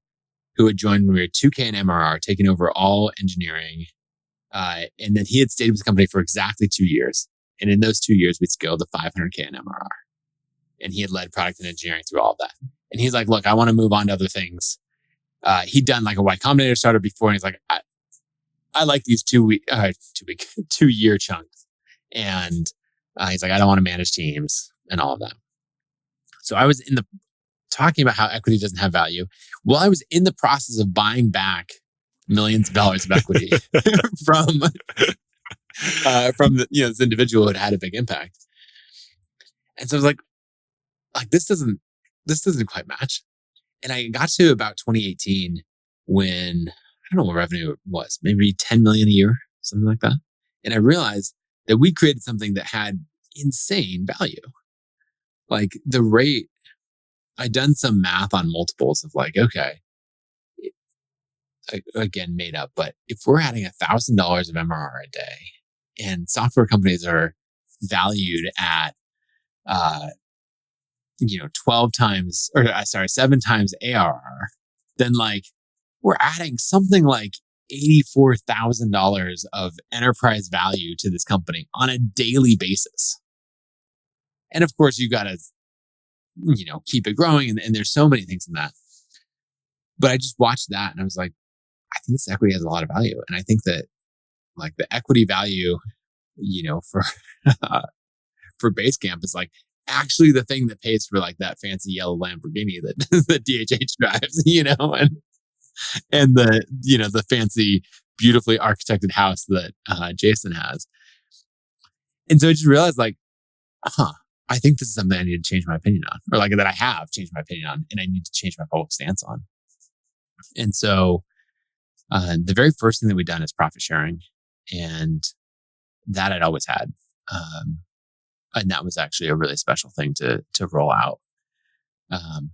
A: who had joined when we were 2K in MRR, taking over all engineering. And then he had stayed with the company for exactly 2 years. And in those 2 years, we'd scaled to 500K in MRR. And he had led product and engineering through all of that. And he's like, look, I want to move on to other things. He'd done like a Y Combinator startup before. And he's like, I like these 2-year chunks. And he's like, I don't want to manage teams and all of that. So I was talking about how equity doesn't have value. Well, I was in the process of buying back millions of dollars of equity from this individual who had a big impact. And so I was like this doesn't quite match. And I got to about 2018 when I don't know what revenue was, maybe 10 million a year, something like that. And I realized that we created something that had insane value. Like the rate, I'd done some math on multiples of like, okay, again, made up, but if we're adding $1,000 of MRR a day and software companies are valued at, 7 times ARR, then like we're adding something like $84,000 of enterprise value to this company on a daily basis. And of course, you got to, keep it growing. And there's so many things in that. But I just watched that and I was like, I think this equity has a lot of value. And I think that like the equity value, for, for Basecamp is like actually the thing that pays for like that fancy yellow Lamborghini that the DHH drives, and the fancy, beautifully architected house that Jason has. And so I just realized like, I think this is something I need to change my opinion on, or like that I have changed my opinion on, and I need to change my public stance on. And so the very first thing that we've done is profit sharing, and that I'd always had. And that was actually a really special thing to roll out.
B: And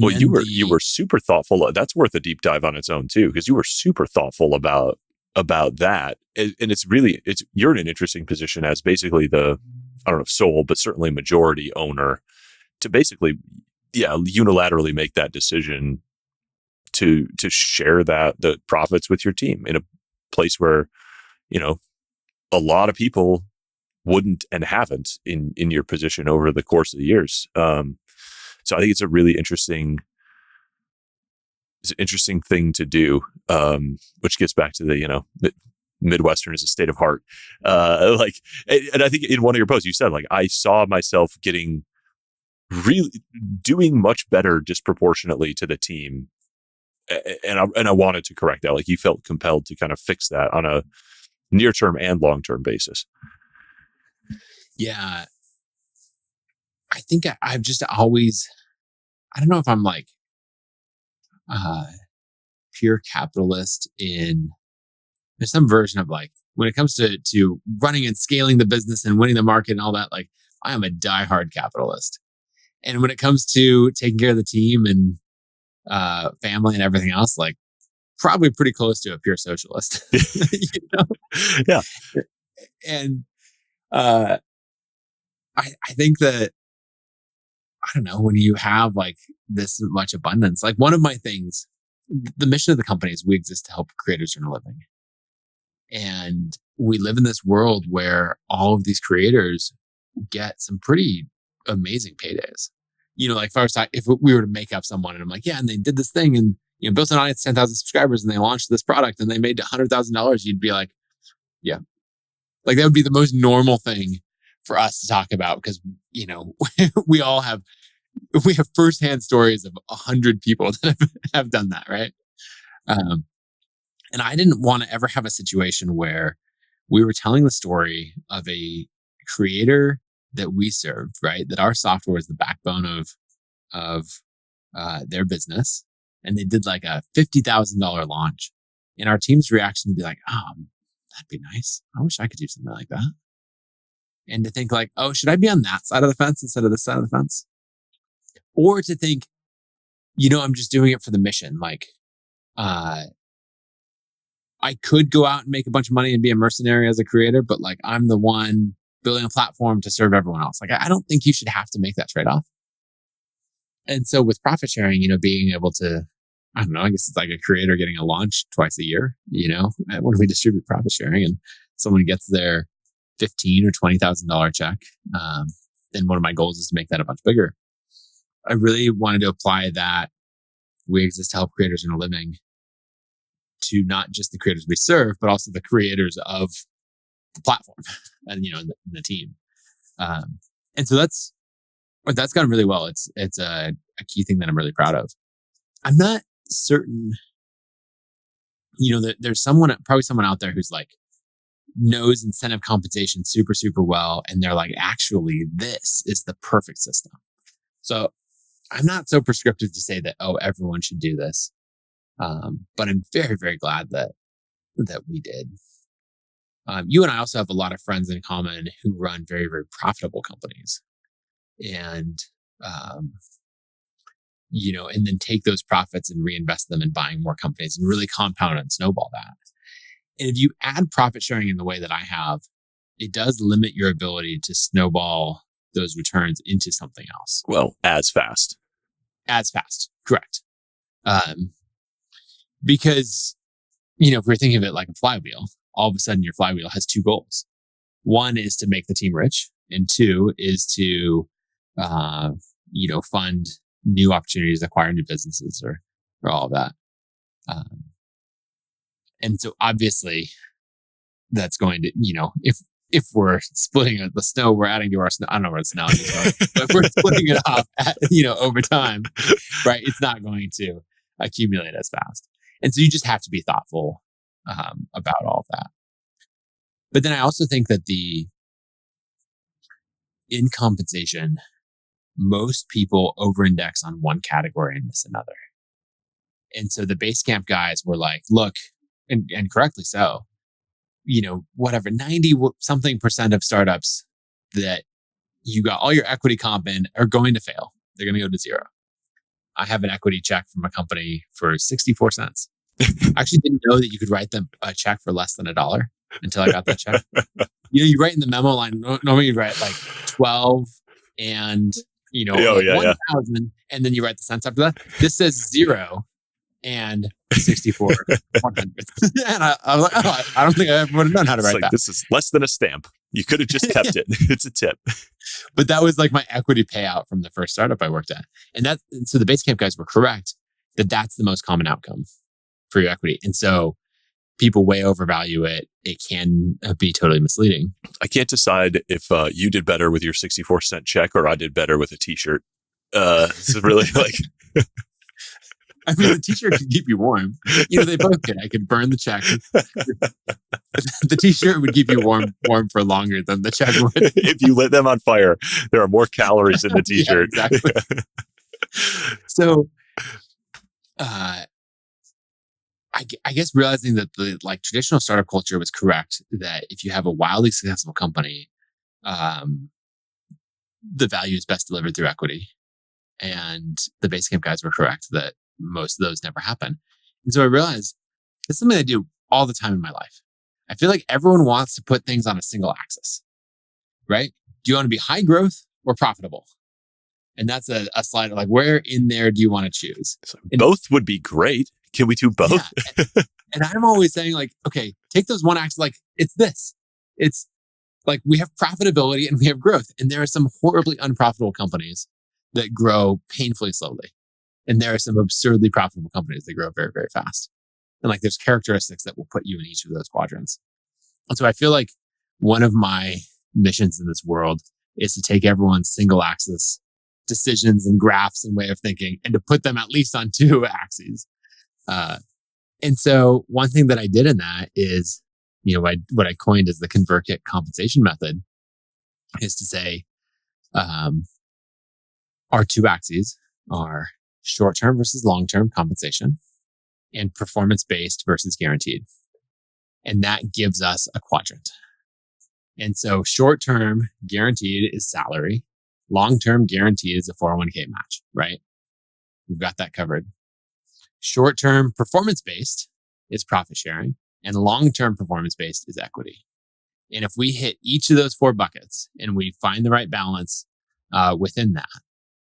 B: well, you were super thoughtful. That's worth a deep dive on its own too, because you were super thoughtful about that. And you're in an interesting position as basically the, I don't know if sole, but certainly majority owner to basically, unilaterally make that decision to share the profits with your team in a place where, a lot of people wouldn't and haven't in your position over the course of the years. So I think it's a really interesting thing to do, which gets back to the Midwestern is a state of heart. And I think in one of your posts you said like I saw myself doing much better disproportionately to the team, and I wanted to correct that. Like you felt compelled to kind of fix that on a near term and long term basis.
A: Yeah. I think I've just always, I don't know if I'm like pure capitalist there's some version of like, when it comes to running and scaling the business and winning the market and all that, like I am a diehard capitalist. And when it comes to taking care of the team and family and everything else, like probably pretty close to a pure socialist.
B: Yeah.
A: And I think that, I don't know, when you have like this much abundance, like one of my things the mission of the company is we exist to help creators earn a living. And we live in this world where all of these creators get some pretty amazing paydays. Like if we were to make up someone and I'm like, yeah, and they did this thing and built an audience, 10,000 subscribers, and they launched this product and they made $100,000, you'd be like, yeah, like that would be the most normal thing for us to talk about because we have firsthand stories of 100 people that have done that, right? And I didn't want to ever have a situation where we were telling the story of a creator that we served, right? That our software is the backbone of their business, and they did like a $50,000 launch, and our team's reaction would be like, "Oh, that'd be nice. I wish I could do something like that." And to think like, "Oh, should I be on that side of the fence instead of this side of the fence?" Or to think, I'm just doing it for the mission. Like, I could go out and make a bunch of money and be a mercenary as a creator, but like I'm the one building a platform to serve everyone else. Like I don't think you should have to make that trade-off. And so with profit sharing, being able to, I don't know, I guess it's like a creator getting a launch twice a year, when we distribute profit sharing and someone gets their $15,000 or $20,000 check, then one of my goals is to make that a bunch bigger. I really wanted to apply that we exist to help creators earn a living to not just the creators we serve, but also the creators of the platform and, the team. And so that's gone really well. It's a key thing that I'm really proud of. I'm not certain, that there's probably someone out there who's like knows incentive compensation super, super well. And they're like, actually, this is the perfect system. So I'm not so prescriptive to say that, everyone should do this. But I'm very, very glad that we did. You and I also have a lot of friends in common who run very, very profitable companies, and and then take those profits and reinvest them in buying more companies and really compound and snowball that. And if you add profit sharing in the way that I have, it does limit your ability to snowball those returns into something else.
B: Well, as fast,
A: correct. Because, if we're thinking of it like a flywheel, all of a sudden your flywheel has two goals. One is to make the team rich, and two is to, fund new opportunities, acquire new businesses, or all of that. And so obviously that's going to, if we're splitting the snow, we're adding to our snow. I don't know where the snow is going, but if we're splitting it off, over time, right? It's not going to accumulate as fast. And so you just have to be thoughtful about all of that. But then I also think that in compensation, most people over-index on one category and miss another. And so the Basecamp guys were like, look, and correctly so, 90-something% of startups that you got all your equity comp in are going to fail. They're going to go to zero. I have an equity check from a company for 64 cents. I actually didn't know that you could write them a check for less than $1 until I got that check. You write in the memo line, normally you write like 12 and, 1,000, and then you write the cents after that. This says 0 and 64 100. And I was like, I don't think I ever would have known how to write that.
B: This is less than a stamp. You could have just kept it. It's a tip.
A: But that was like my equity payout from the first startup I worked at. And so the Basecamp guys were correct that that's the most common outcome for your equity. And so people way overvalue it. It can be totally misleading.
B: I can't decide if you did better with your 64-cent check or I did better with a t-shirt. It's really like...
A: I mean, the t-shirt could keep you warm. They both could. I could burn the check. The t-shirt would keep you warm for longer than the check would.
B: If you lit them on fire, there are more calories in the t-shirt.
A: Yeah, exactly. So, I guess realizing that the traditional startup culture was correct, that if you have a wildly successful company, the value is best delivered through equity. And the Basecamp guys were correct that most of those never happen. And so I realized it's something I do all the time in my life. I feel like everyone wants to put things on a single axis, right? Do you want to be high growth or profitable? And that's a slide like, where in there do you want to choose?
B: So both would be great. Can we do both?
A: Yeah. And I'm always saying like, okay, take those one axis, like it's this. It's like we have profitability and we have growth. And there are some horribly unprofitable companies that grow painfully slowly. And there are some absurdly profitable companies that grow very, very fast. And like there's characteristics that will put you in each of those quadrants. And so I feel like one of my missions in this world is to take everyone's single axis decisions and graphs and way of thinking and to put them at least on two axes. And so one thing that I did in that is, what I coined as the ConvertKit compensation method is to say, our two axes are short-term versus long-term compensation and performance-based versus guaranteed. And that gives us a quadrant. And so short-term guaranteed is salary. Long-term guaranteed is a 401k match, right? We've got that covered. Short-term performance-based is profit sharing, and long-term performance-based is equity. And if we hit each of those four buckets and we find the right balance within that,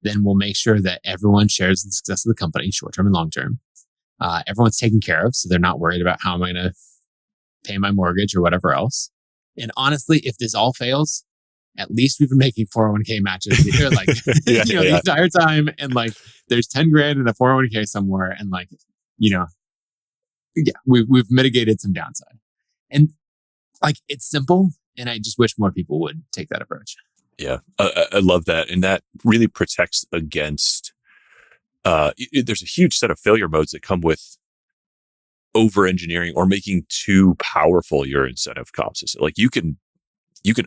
A: then we'll make sure that everyone shares the success of the company, short-term and long-term. Everyone's taken care of, so they're not worried about how am I going to pay my mortgage or whatever else. And honestly, if this all fails, at least we've been making 401k matches the entire time. And like, there's 10 grand in a 401k somewhere. And like, we've mitigated some downside. And like, it's simple. And I just wish more people would take that approach.
B: Yeah, I love that. And that really protects against, there's a huge set of failure modes that come with over engineering or making too powerful your incentive comp system. Like you can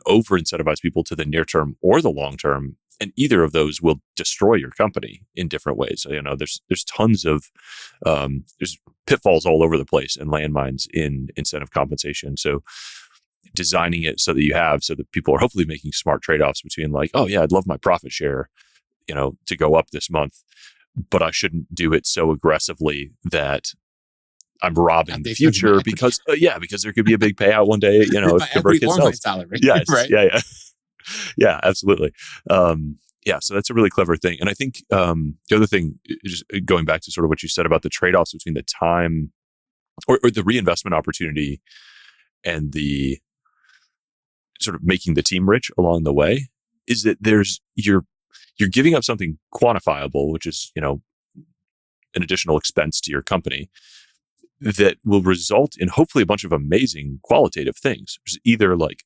B: over incentivize people to the near term or the long term, and either of those will destroy your company in different ways. So, there's tons of there's pitfalls all over the place and landmines in incentive compensation. So designing it so that people are hopefully making smart trade-offs between like, oh yeah, I'd love my profit share, to go up this month, but I shouldn't do it so aggressively that I'm robbing the future because there could be a big payout one day, if ConvertKit sells.
A: Salary,
B: yes,
A: right?
B: Yeah, absolutely. So that's a really clever thing. And I think the other thing, just going back to sort of what you said about the trade-offs between the time or the reinvestment opportunity and the sort of making the team rich along the way, is that you're giving up something quantifiable, which is, an additional expense to your company, that will result in hopefully a bunch of amazing qualitative things, either like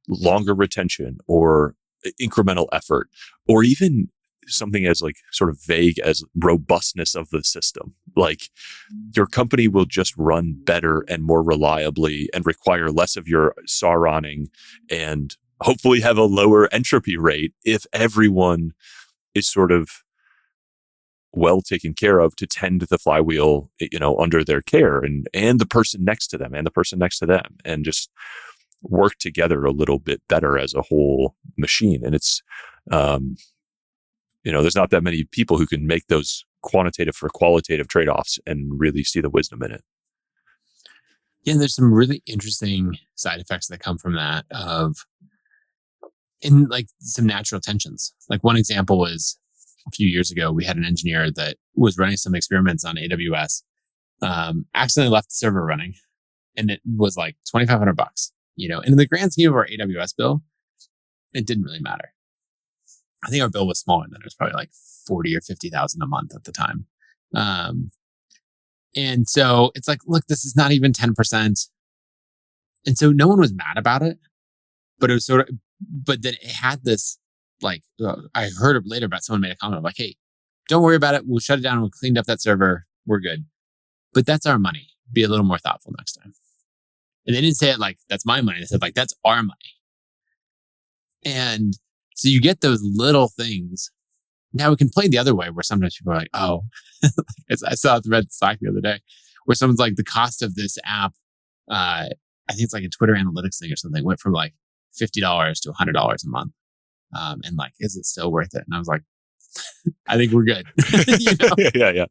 B: longer retention or incremental effort, or even something as like sort of vague as robustness of the system. Like your company will just run better and more reliably and require less of your Sauroning and hopefully have a lower entropy rate if everyone is sort of well taken care of to tend the flywheel, under their care and the person next to them and the person next to them, and just work together a little bit better as a whole machine. And it's, there's not that many people who can make those quantitative for qualitative trade-offs and really see the wisdom in it.
A: Yeah, and there's some really interesting side effects that come from that in like some natural tensions. Like one example is a few years ago, we had an engineer that was running some experiments on AWS, accidentally left the server running, and it was like $2,500, and in the grand scheme of our AWS bill, it didn't really matter. I think our bill was smaller than it was probably like 40 or 50,000 a month at the time. And so it's like, look, this is not even 10%. And so no one was mad about it, but it was but then it had this, like, I heard later about someone made a comment of like, hey, don't worry about it. We'll shut it down. We'll clean up that server. We're good. But that's our money. Be a little more thoughtful next time. And they didn't say it like, that's my money. They said like, that's our money. And so you get those little things. Now we can play the other way where sometimes people are like, oh, I saw the red Slack the other day where someone's like, the cost of this app, I think it's like a Twitter analytics thing or something, went from like $50 to $100 a month. And like, is it still worth it? And I was like, I think we're good.
B: Yeah.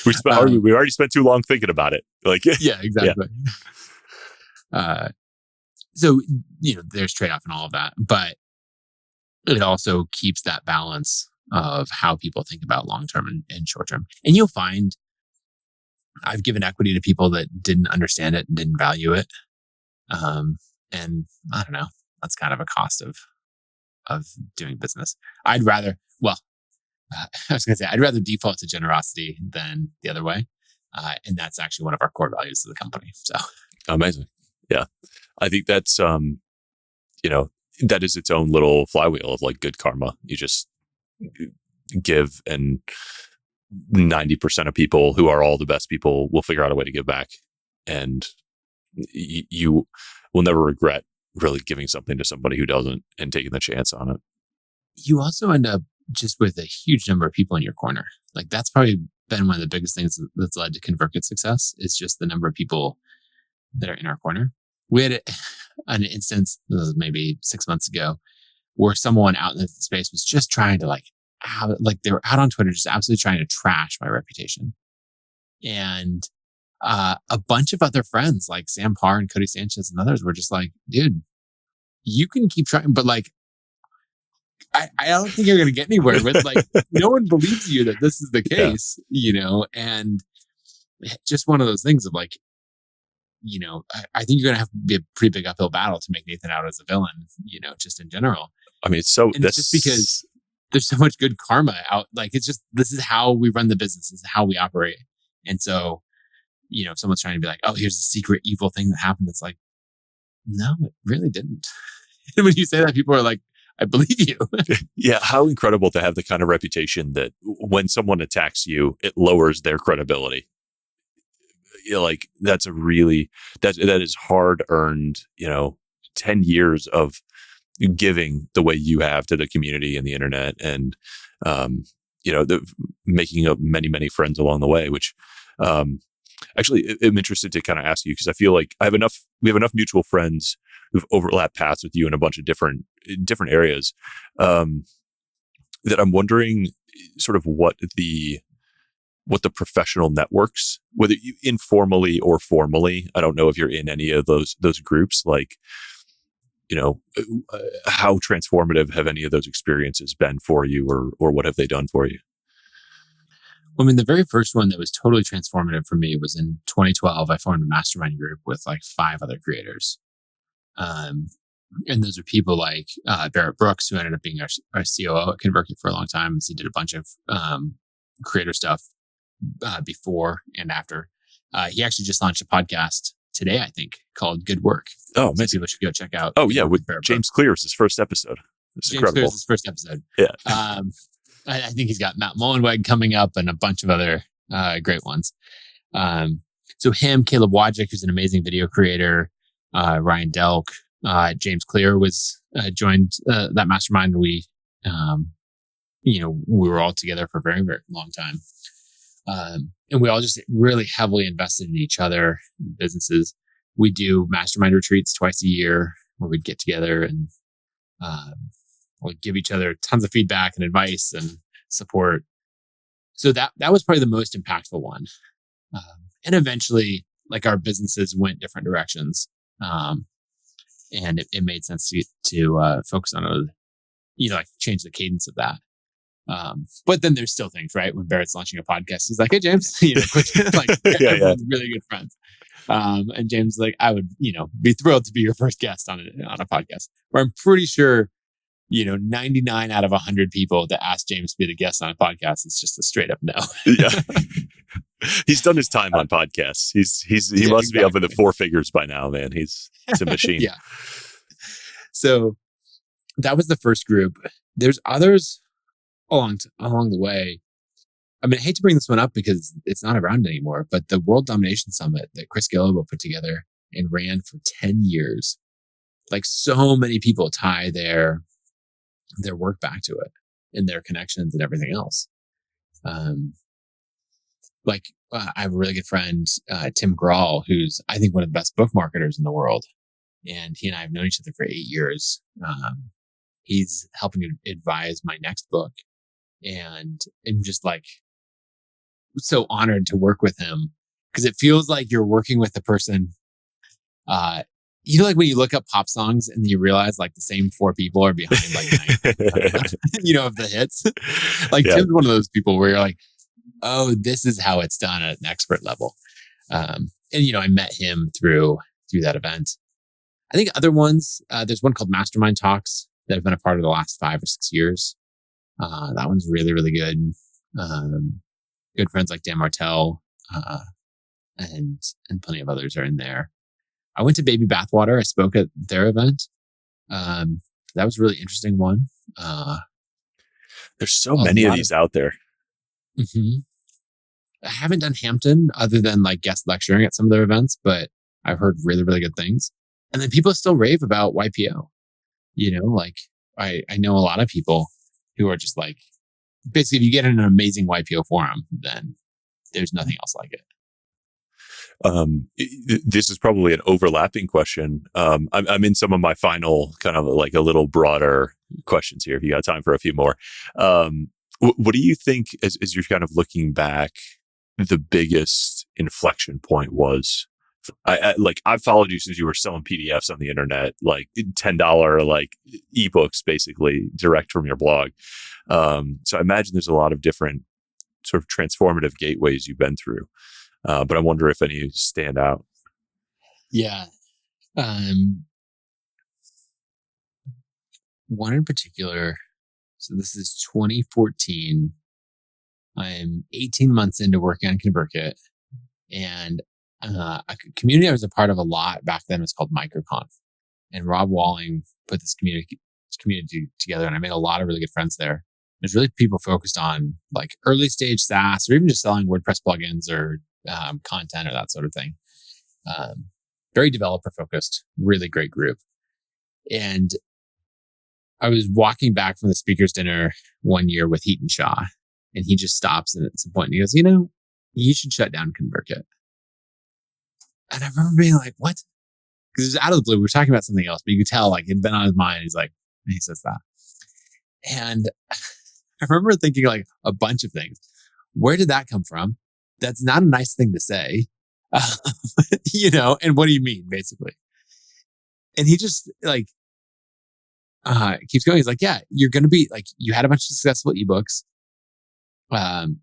B: We already spent too long thinking about it. Like,
A: yeah, exactly. Yeah. So, there's trade-off and all of that, but it also keeps that balance of how people think about long-term and short-term. And you'll find I've given equity to people that didn't understand it and didn't value it. And I don't know, that's kind of a cost of doing business. I'd rather, well, I was going to say, I'd rather default to generosity than the other way. And that's actually one of our core values of the company. So
B: amazing. Yeah. I think that's, that is its own little flywheel of like good karma. You just give, and 90% of people who are all the best people will figure out a way to give back. And you will never regret really giving something to somebody who doesn't and taking the chance on it.
A: You also end up just with a huge number of people in your corner. Like that's probably been one of the biggest things that's led to ConvertKit success, is just the number of people that are in our corner. We had an instance, this was maybe 6 months ago, where someone out in the space was just trying to they were out on Twitter, just absolutely trying to trash my reputation. And a bunch of other friends like Sam Parr and Cody Sanchez and others were just like, dude, you can keep trying, but like, I don't think you're going to get anywhere with no one believes you that this is the case, and just one of those things of like, I think you're going to have to be a pretty big uphill battle to make Nathan out as a villain, just in general.
B: I mean, it's
A: just because there's so much good karma out. Like, it's just, this is how we run the business. This is how we operate. And so, if someone's trying to be like, oh, here's a secret evil thing that happened. It's like, no, it really didn't. And when you say that, people are like, I believe you.
B: Yeah. How incredible to have the kind of reputation that when someone attacks you, it lowers their credibility. Like that is hard earned, 10 years of giving the way you have to the community and the internet, and, making up many, many friends along the way, which, actually I'm interested to kind of ask you, because I feel like we have enough mutual friends who've overlapped paths with you in a bunch of different areas, that I'm wondering sort of what the professional networks, whether you informally or formally, I don't know if you're in any of those groups, like, how transformative have any of those experiences been for you, or what have they done for you?
A: I mean, the very first one that was totally transformative for me was in 2012. I formed a mastermind group with like 5 other creators. And those are people like Barrett Brooks, who ended up being our COO at ConvertKit for a long time. He did a bunch of creator stuff before and after. He actually just launched a podcast today, I think, called Good Work.
B: Oh,
A: so people should go check out.
B: Oh, yeah, with James Clear's his first episode. It's incredible. Clear's
A: his first episode.
B: Yeah.
A: I think he's got Matt Mullenweg coming up and a bunch of other great ones. So him, Caleb Wojcik, who's an amazing video creator, Ryan Delk, James Clear was joined that mastermind. We, we were all together for a very, very long time. And we all just really heavily invested in each other, in businesses. We do mastermind retreats twice a year where we'd get together and we'd give each other tons of feedback and advice and support. So that was probably the most impactful one. And eventually, like, our businesses went different directions. And it made sense to focus on other, change the cadence of that. But then there's still things, right? When Barrett's launching a podcast, he's like, "Hey, James," everyone's really good friends. And James is like, "I would, be thrilled to be your first guest on a podcast." Where I'm pretty sure, 99 out of 100 people that ask James to be the guest on a podcast, it's just a straight up no.
B: Yeah. He's done his time on podcasts. He must be up in the 4 figures by now, man. He's a machine.
A: Yeah. So that was the first group. There's others along the way. I mean, I hate to bring this one up because it's not around anymore, but the World Domination Summit that Chris Gillibo put together and ran for 10 years, like, so many people tie their work back to it and their connections and everything else. I have a really good friend, Tim Grahl, who's, I think, one of the best book marketers in the world. And he and I have known each other for 8 years. He's helping to advise my next book. And I'm just like so honored to work with him, because it feels like you're working with the person. Like when you look up pop songs and you realize like the same 4 people are behind like 90%, of the hits. Like, yeah. Tim's one of those people where you're like, oh, this is how it's done at an expert level. And I met him through that event. I think other ones, there's one called Mastermind Talks that have been a part of the last 5 or 6 years. That one's really, really good. Good friends like Dan Martell, and plenty of others are in there. I went to Baby Bathwater. I spoke at their event. That was a really interesting one.
B: There's so many of these out there.
A: Mm-hmm. I haven't done Hampton other than like guest lecturing at some of their events, but I've heard really, really good things. And then people still rave about YPO. Like I know a lot of people who are just like, basically, if you get in an amazing YPO forum, then there's nothing else like it.
B: This is probably an overlapping question. I'm in some of my final kind of like a little broader questions here. If you got time for a few more, what do you think as you're kind of looking back, the biggest inflection point was? I've followed you since you were selling PDFs on the internet, like $10 like ebooks, basically direct from your blog. So I imagine there's a lot of different sort of transformative gateways you've been through. But I wonder if any stand out.
A: Yeah. One in particular. So this is 2014. I'm 18 months into working on ConvertKit, and a community I was a part of a lot back then was called MicroConf, and Rob Walling put this community together, and I made a lot of really good friends there. There's really people focused on like early stage SaaS, or even just selling WordPress plugins or content or that sort of thing. Very developer focused, really great group. And I was walking back from the speakers dinner one year with Heaton Shaw, and he just stops and at some point and he goes, you should shut down ConvertKit. And I remember being like, what? Because it was out of the blue. We were talking about something else, but you could tell like it'd been on his mind. He's like, and he says that. And I remember thinking like a bunch of things. Where did that come from? That's not a nice thing to say. And what do you mean, basically? And he just like keeps going. He's like, yeah, you're going to be like, you had a bunch of successful ebooks.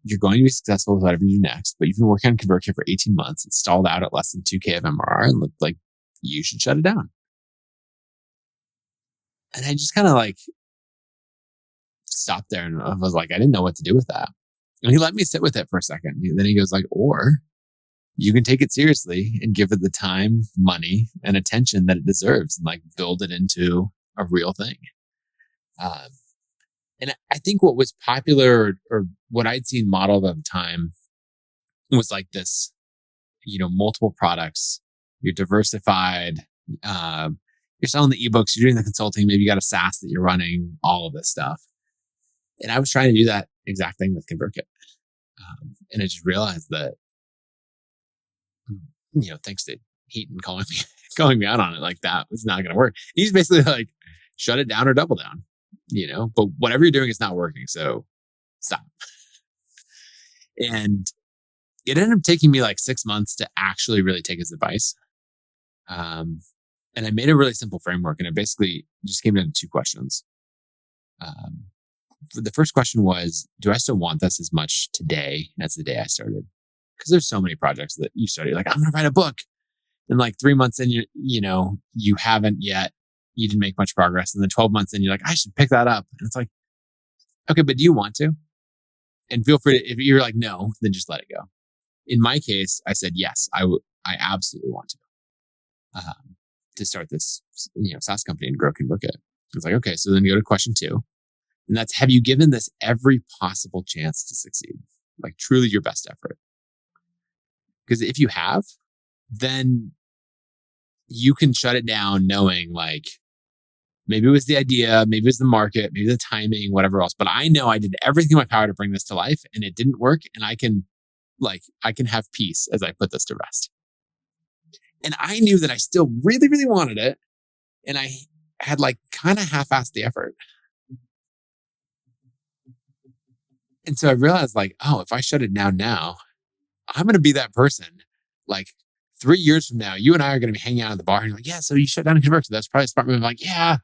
A: You're going to be successful with whatever you do next, but you've been working on ConvertKit for 18 months. It's stalled out at less than 2K of MRR and looked like you should shut it down. And I just kind of like stopped there and I was like, I didn't know what to do with that. And he let me sit with it for a second. Then he goes like, or you can take it seriously and give it the time, money, and attention that it deserves and like build it into a real thing. And I think what was popular or what I'd seen modeled at the time was like this, multiple products, you're diversified, you're selling the ebooks, you're doing the consulting, maybe you got a SaaS that you're running, all of this stuff. And I was trying to do that exact thing with ConvertKit. And I just realized that, thanks to Heaton calling me out on it, like that was not going to work. He's basically like, shut it down or double down, but whatever you're doing is not working. So stop. And it ended up taking me like 6 months to actually really take his advice. And I made a really simple framework, and it basically just came down to 2 questions. The first question was, do I still want this as much today as the day I started? Because there's so many projects that you started, like, I'm going to write a book. And like 3 months in, you haven't yet, you didn't make much progress. And then 12 months in, you're like, I should pick that up. And it's like, okay, but do you want to? And feel free to, if you're like, no, then just let it go. In my case, I said, yes, I absolutely want to start this, SaaS company and grow ConvertKit. I was like, okay, so then go to question 2. And that's, have you given this every possible chance to succeed? Like truly your best effort? Because if you have, then you can shut it down knowing like, maybe it was the idea, maybe it was the market, maybe the timing, whatever else. But I know I did everything in my power to bring this to life and it didn't work. And I can have peace as I put this to rest. And I knew that I still really, really wanted it. And I had like kind of half-assed the effort. And so I realized like, oh, if I shut it down now, I'm going to be that person. Like 3 years from now, you and I are going to be hanging out at the bar and you're like, yeah, so you shut down ConvertKit. That's probably a smart move. I'm like, yeah,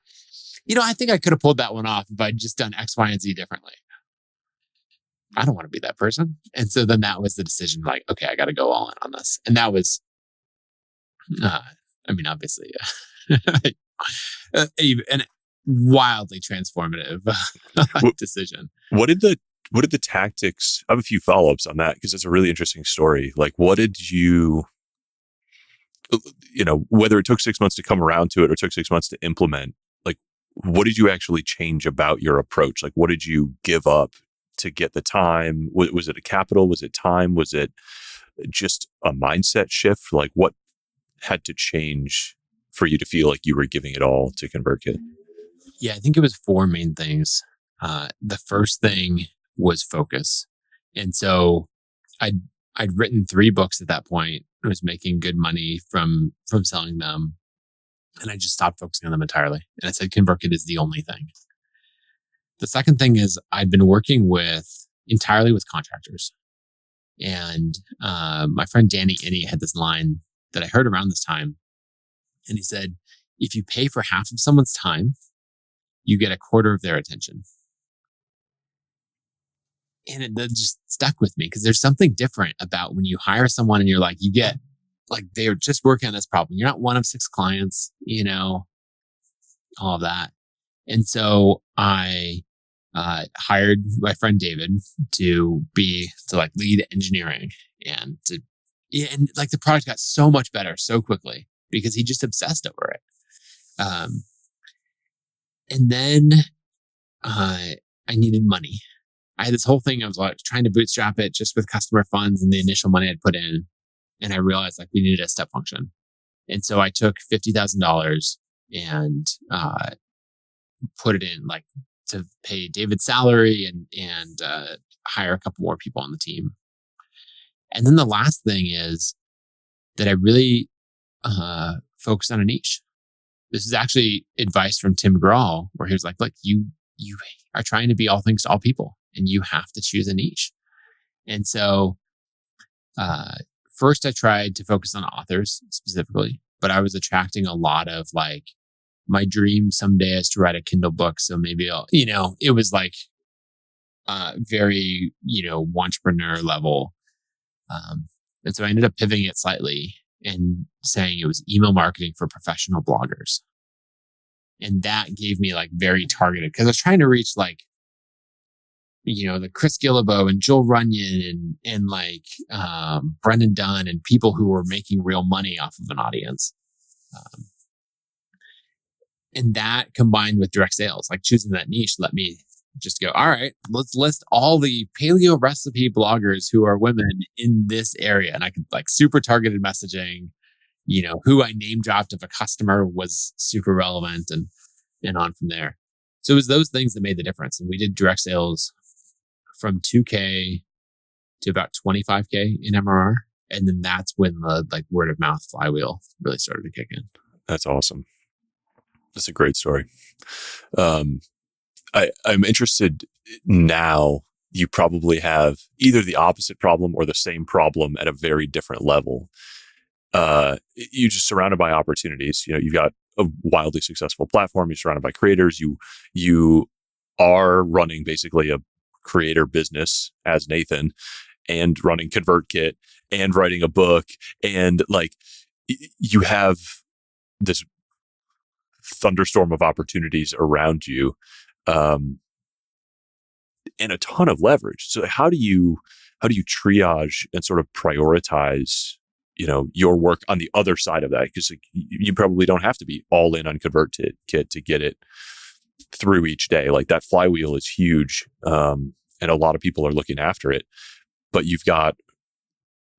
A: I think I could have pulled that one off if I'd just done X, Y, and Z differently. I don't want to be that person. And so then that was the decision, like, okay, I got to go all in on this. And that was, uh, I mean, obviously, and wildly transformative
B: What,
A: decision.
B: what did the tactics? I have a few follow ups on that because it's a really interesting story. Like, what did you, whether it took 6 months to come around to it or took 6 months to implement? Like, what did you actually change about your approach? Like, what did you give up to get the time? Was it a capital? Was it time? Was it just a mindset shift? Like, what had to change for you to feel like you were giving it all to ConvertKit?
A: Yeah, I think it was four main things. The first thing was focus. And so I'd written 3 books at that point. I was making good money from selling them. And I just stopped focusing on them entirely. And I said, ConvertKit is the only thing. The second thing is I'd been working entirely with contractors. And my friend Danny Inney had this line that I heard around this time. And he said, if you pay for half of someone's time, you get a quarter of their attention. And it just stuck with me because there's something different about when you hire someone and you're like, you get like, they're just working on this problem. You're not one of 6 clients, all of that. And so I hired my friend David to lead engineering and like the product got so much better so quickly because he just obsessed over it. And then I needed money. I had this whole thing. I was like trying to bootstrap it just with customer funds and the initial money I'd put in. And I realized like we needed a step function. And so I took $50,000 and put it in like to pay David's salary and hire a couple more people on the team. And then the last thing is that I really focused on a niche. This is actually advice from Tim Grahl, where he was like, look, you are trying to be all things to all people, and you have to choose a niche. And so first I tried to focus on authors specifically, but I was attracting a lot of like, my dream someday is to write a Kindle book. So maybe it was like very, entrepreneur level. And so I ended up pivoting it slightly and saying it was email marketing for professional bloggers. And that gave me like very targeted, because I was trying to reach like, the Chris Gillibo and Joel Runyon and like Brendan Dunn and people who were making real money off of an audience. And that combined with direct sales, like choosing that niche, let me just go, all right, let's list all the paleo recipe bloggers who are women in this area. And I could like super targeted messaging, who I name dropped if a customer was super relevant and on from there. So it was those things that made the difference. And we did direct sales from 2K to about 25K in MRR. And then that's when the like word of mouth flywheel really started to kick in.
B: That's awesome. That's a great story. I'm interested now. You probably have either the opposite problem or the same problem at a very different level. You're just surrounded by opportunities. You've got a wildly successful platform. You're surrounded by creators. You are running basically a creator business as Nathan, and running ConvertKit and writing a book, and like you have this thunderstorm of opportunities around you, and a ton of leverage. So how do you triage and sort of prioritize, your work on the other side of that? Because like, you probably don't have to be all in on ConvertKit to get it through each day. Like that flywheel is huge, and a lot of people are looking after it. But you've got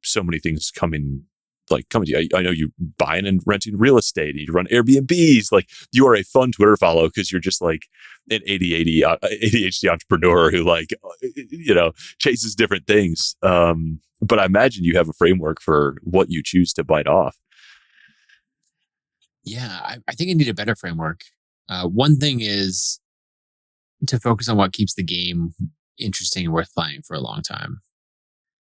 B: so many things coming to you. I know you buying and renting real estate. You run Airbnbs. Like you are a fun Twitter follow because you're just like an ADHD entrepreneur who like, chases different things. But I imagine you have a framework for what you choose to bite off.
A: Yeah, I think I need a better framework. One thing is to focus on what keeps the game interesting and worth playing for a long time.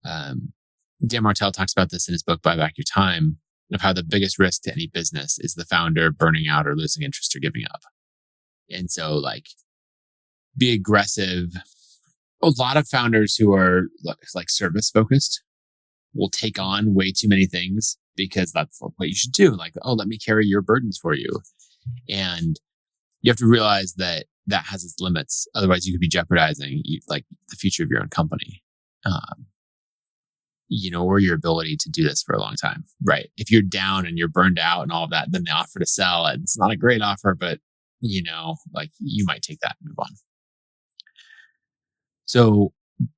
A: Dan Martell talks about this in his book, Buy Back Your Time, of how the biggest risk to any business is the founder burning out or losing interest or giving up. And so like be aggressive a lot of founders who are like service focused will take on way too many things because that's what you should do. Like, oh, let me carry your burdens for you. And you have to realize that that has its limits. Otherwise, you could be jeopardizing like the future of your own company, or your ability to do this for a long time. Right? If you're down and you're burned out and all of that, then the offer to sell, it's not a great offer, but like you might take that and move on. So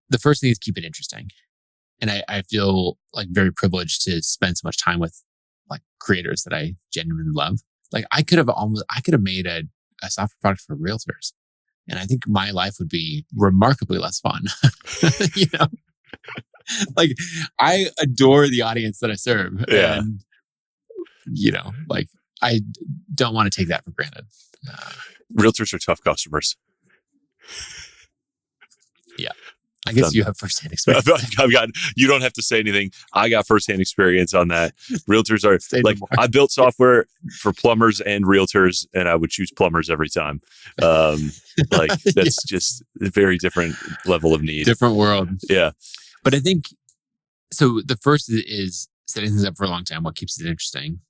A: the first thing is keep it interesting. And I feel like very privileged to spend so much time with like creators that I genuinely love. Like I could have made a software product for realtors. And I think my life would be remarkably less fun. Like I adore the audience that I serve.
B: Yeah.
A: And, like I don't want to take that for granted.
B: Realtors are tough customers.
A: Yeah. I guess you have firsthand experience.
B: You don't have to say anything. I got firsthand experience on that. Realtors are like, I built software for plumbers and realtors, and I would choose plumbers every time. Like that's just a very different level of need.
A: Different world.
B: Yeah.
A: But I think, so the first is setting things up for a long time. What keeps it interesting?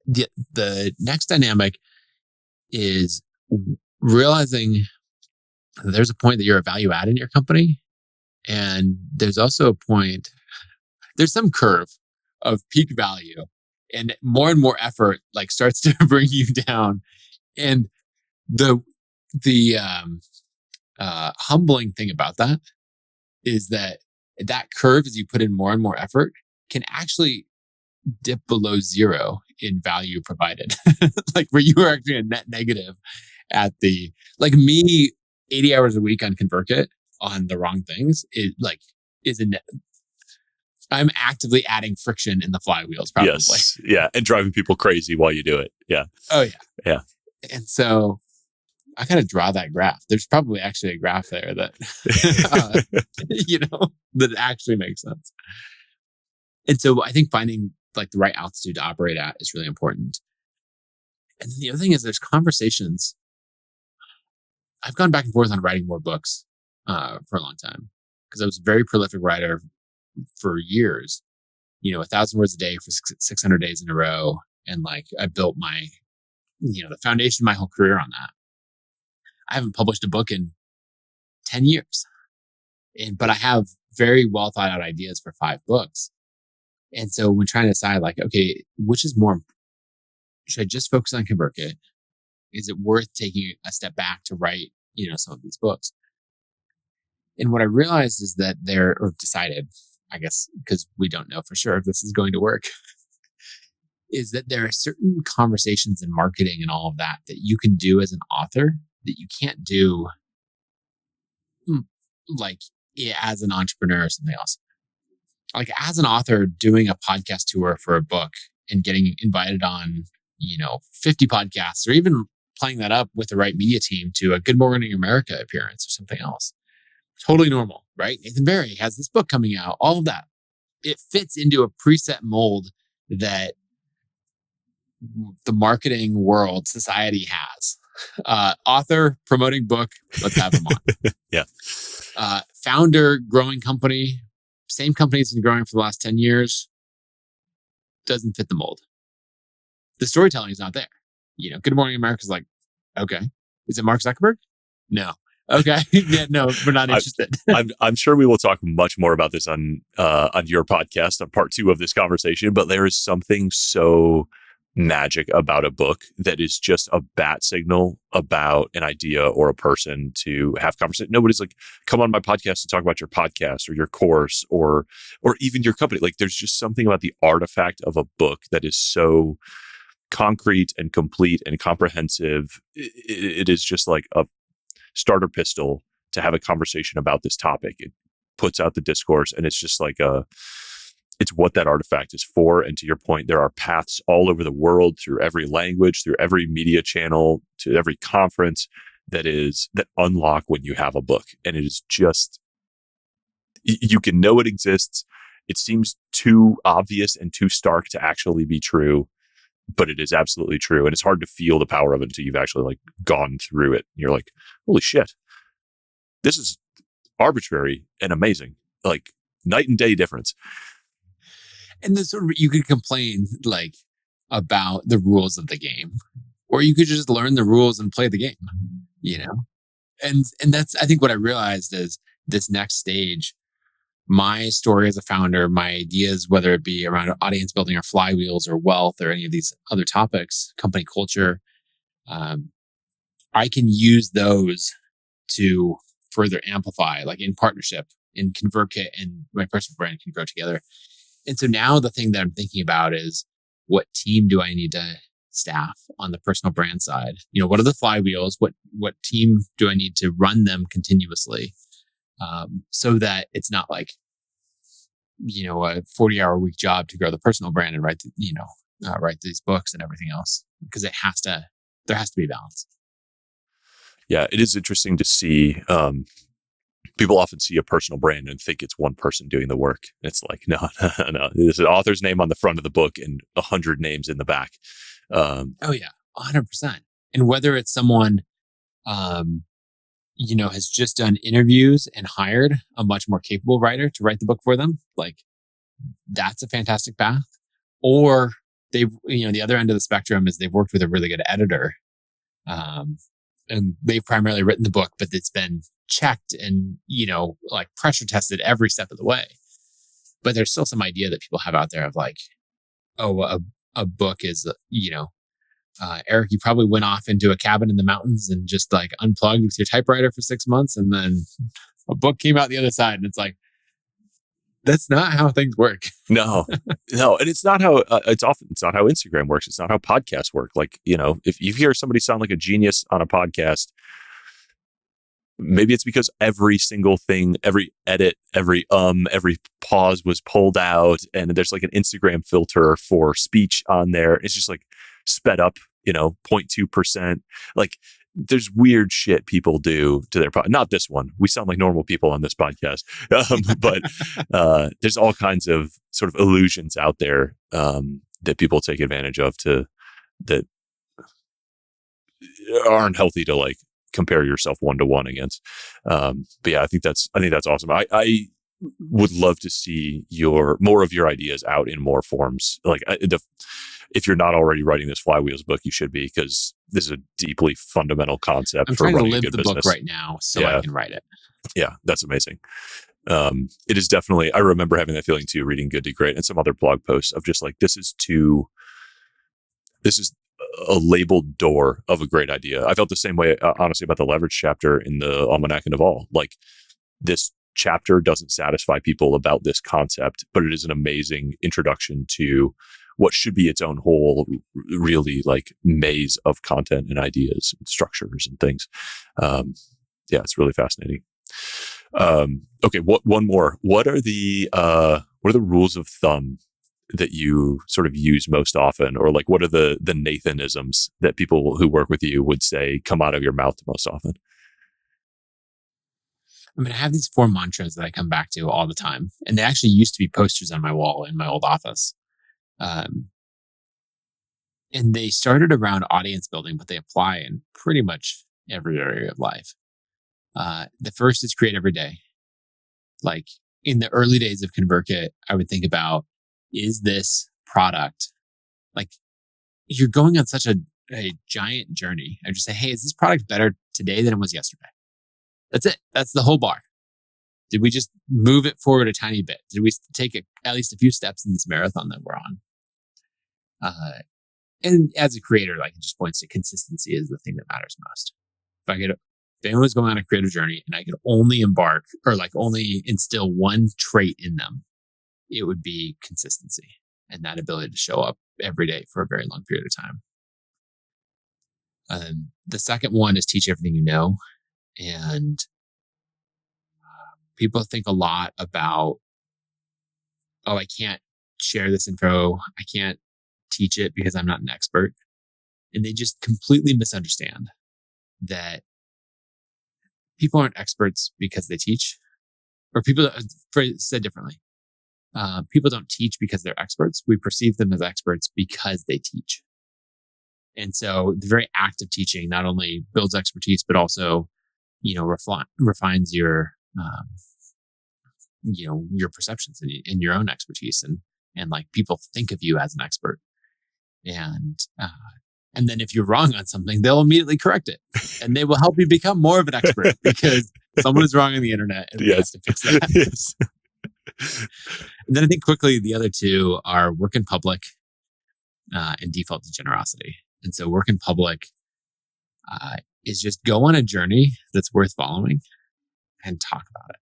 A: The next dynamic is realizing there's a point that you're a value add in your company. And there's also a point, there's some curve of peak value, and more effort like starts to bring you down. And the humbling thing about that is that curve, as you put in more and more effort, can actually dip below zero in value provided. Like where you are actually a net negative at like me, 80 hours a week on ConvertKit on the wrong things, I'm actively adding friction in the flywheels, probably.
B: Yes. Yeah. And driving people crazy while you do it. Yeah.
A: Oh yeah.
B: Yeah.
A: And so I kind of draw that graph. There's probably actually a graph there that, that actually makes sense. And so I think finding like the right altitude to operate at is really important. And then the other thing is there's conversations. I've gone back and forth on writing more books for a long time because I was a very prolific writer for years, 1,000 words a day for 600 days in a row. And like I built my, the foundation of my whole career on that. I haven't published a book in 10 years, but I have very well thought out ideas for 5 books. And so when trying to decide like, okay, which is more, should I just focus on ConvertKit? Is it worth taking a step back to write, some of these books? And what I realized is that decided, I guess, because we don't know for sure if this is going to work, is that there are certain conversations in marketing and all of that you can do as an author that you can't do like as an entrepreneur or something else. Like as an author doing a podcast tour for a book and getting invited on, 50 podcasts, or even playing that up with the right media team to a Good Morning America appearance or something else. Totally normal, right? Nathan Barry has this book coming out, all of that. It fits into a preset mold that the marketing world, society has. Author promoting book, let's have him on.
B: Yeah.
A: Founder, growing company, same company's been growing for the last 10 years, doesn't fit the mold. The storytelling is not there. Good Morning America is like, okay, is it Mark Zuckerberg? No. Okay, yeah, no, we're not interested.
B: I'm sure we will talk much more about this on your podcast, on part 2 of this conversation. But there is something so magic about a book that is just a bat signal about an idea or a person to have conversation. Nobody's like, come on my podcast to talk about your podcast or your course or even your company. Like there's just something about the artifact of a book that is so concrete and complete and comprehensive. It is just like a starter pistol to have a conversation about this topic. It puts out the discourse, and it's just like it's what that artifact is for. And to your point, there are paths all over the world, through every language, through every media channel, to every conference that unlock when you have a book. And it is just, you can know it exists. It seems too obvious and too stark to actually be true, but it is absolutely true. And it's hard to feel the power of it until you've actually like gone through it. You're like, holy shit, this is arbitrary and amazing, like night and day difference.
A: And then sort of you could complain like about the rules of the game, or you could just learn the rules and play the game, you know? And that's, I think what I realized is this next stage, my story as a founder, my ideas, whether it be around audience building or flywheels or wealth or any of these other topics, company culture, I can use those to further amplify, like in partnership, in ConvertKit and my personal brand can grow together. And so now the thing that I'm thinking about is what team do I need to staff on the personal brand side? You know, what are the flywheels? What team do I need to run them continuously? So that it's not like, you know, a 40-hour week job to grow the personal brand and write these books and everything else, because there has to be balance.
B: Yeah, it is interesting to see. People often see a personal brand and think it's one person doing the work. It's like, no. There's an author's name on the front of the book and 100 names in the back.
A: Oh yeah, 100%. And whether it's someone, you know, has just done interviews and hired a much more capable writer to write the book for them, like that's a fantastic path. Or they've, you know, the other end of the spectrum is they've worked with a really good editor. And they've primarily written the book, but it's been checked and, you know, like pressure tested every step of the way. But there's still some idea that people have out there of like, oh, a book is, you know, Eric, you probably went off into a cabin in the mountains and just like unplugged with your typewriter for 6 months. And then a book came out the other side. And it's like, that's not how things work.
B: No. And it's not how, it's not how Instagram works. It's not how podcasts work. Like, you know, if you hear somebody sound like a genius on a podcast, maybe it's because every single thing, every edit, every pause was pulled out, and there's like an Instagram filter for speech on there. It's just like sped up, you know, 0.2%. Like there's weird shit people do to their not this one. We sound like normal people on this podcast. But there's all kinds of sort of illusions out there that people take advantage of that aren't healthy to like compare yourself one-to-one against. But yeah, I think that's awesome. I would love to see more of your ideas out in more forms. Like if you're not already writing this Flywheels book, you should be, because this is a deeply fundamental concept.
A: I'm
B: for
A: trying to
B: running
A: live
B: a good
A: the
B: business
A: book right now so I can write it.
B: Yeah, that's amazing. It is definitely, I remember having that feeling too, reading Good to Great and some other blog posts of just like, this is a labeled door of a great idea. I felt the same way, honestly, about the leverage chapter in the Almanac and Naval. Like, this chapter doesn't satisfy people about this concept, but it is an amazing introduction to what should be its own whole, really like maze of content and ideas and structures and things. Yeah, it's really fascinating. Okay, one more. What are the rules of thumb that you sort of use most often, or like what are the Nathanisms that people who work with you would say come out of your mouth most often?
A: I mean, I have these 4 mantras that I come back to all the time, and they actually used to be posters on my wall in my old office. And they started around audience building, but they apply in pretty much every area of life. The first is create every day. Like in the early days of ConvertKit, I would think about, is this product, like you're going on such a giant journey. I just say, hey, is this product better today than it was yesterday? That's it. That's the whole bar. Did we just move it forward a tiny bit? Did we take at least a few steps in this marathon that we're on? And as a creator, like it just points to consistency is the thing that matters most. If anyone was going on a creative journey and I could only embark or like only instill one trait in them, it would be consistency and that ability to show up every day for a very long period of time. The second one is teach everything you know. And people think a lot about, oh, I can't share this info. I can't teach it because I'm not an expert. And they just completely misunderstand that people aren't experts because they teach, or people, said differently, people don't teach because they're experts. We perceive them as experts because they teach. And so the very act of teaching not only builds expertise, but also, refines your um, your perceptions and your own expertise, and like people think of you as an expert, and then if you're wrong on something, they'll immediately correct it, and they will help you become more of an expert because someone is wrong on the internet and we have to fix that.
B: Yes.
A: And then I think quickly the other two are work in public and default to generosity. And so work in public is just go on a journey that's worth following and talk about it.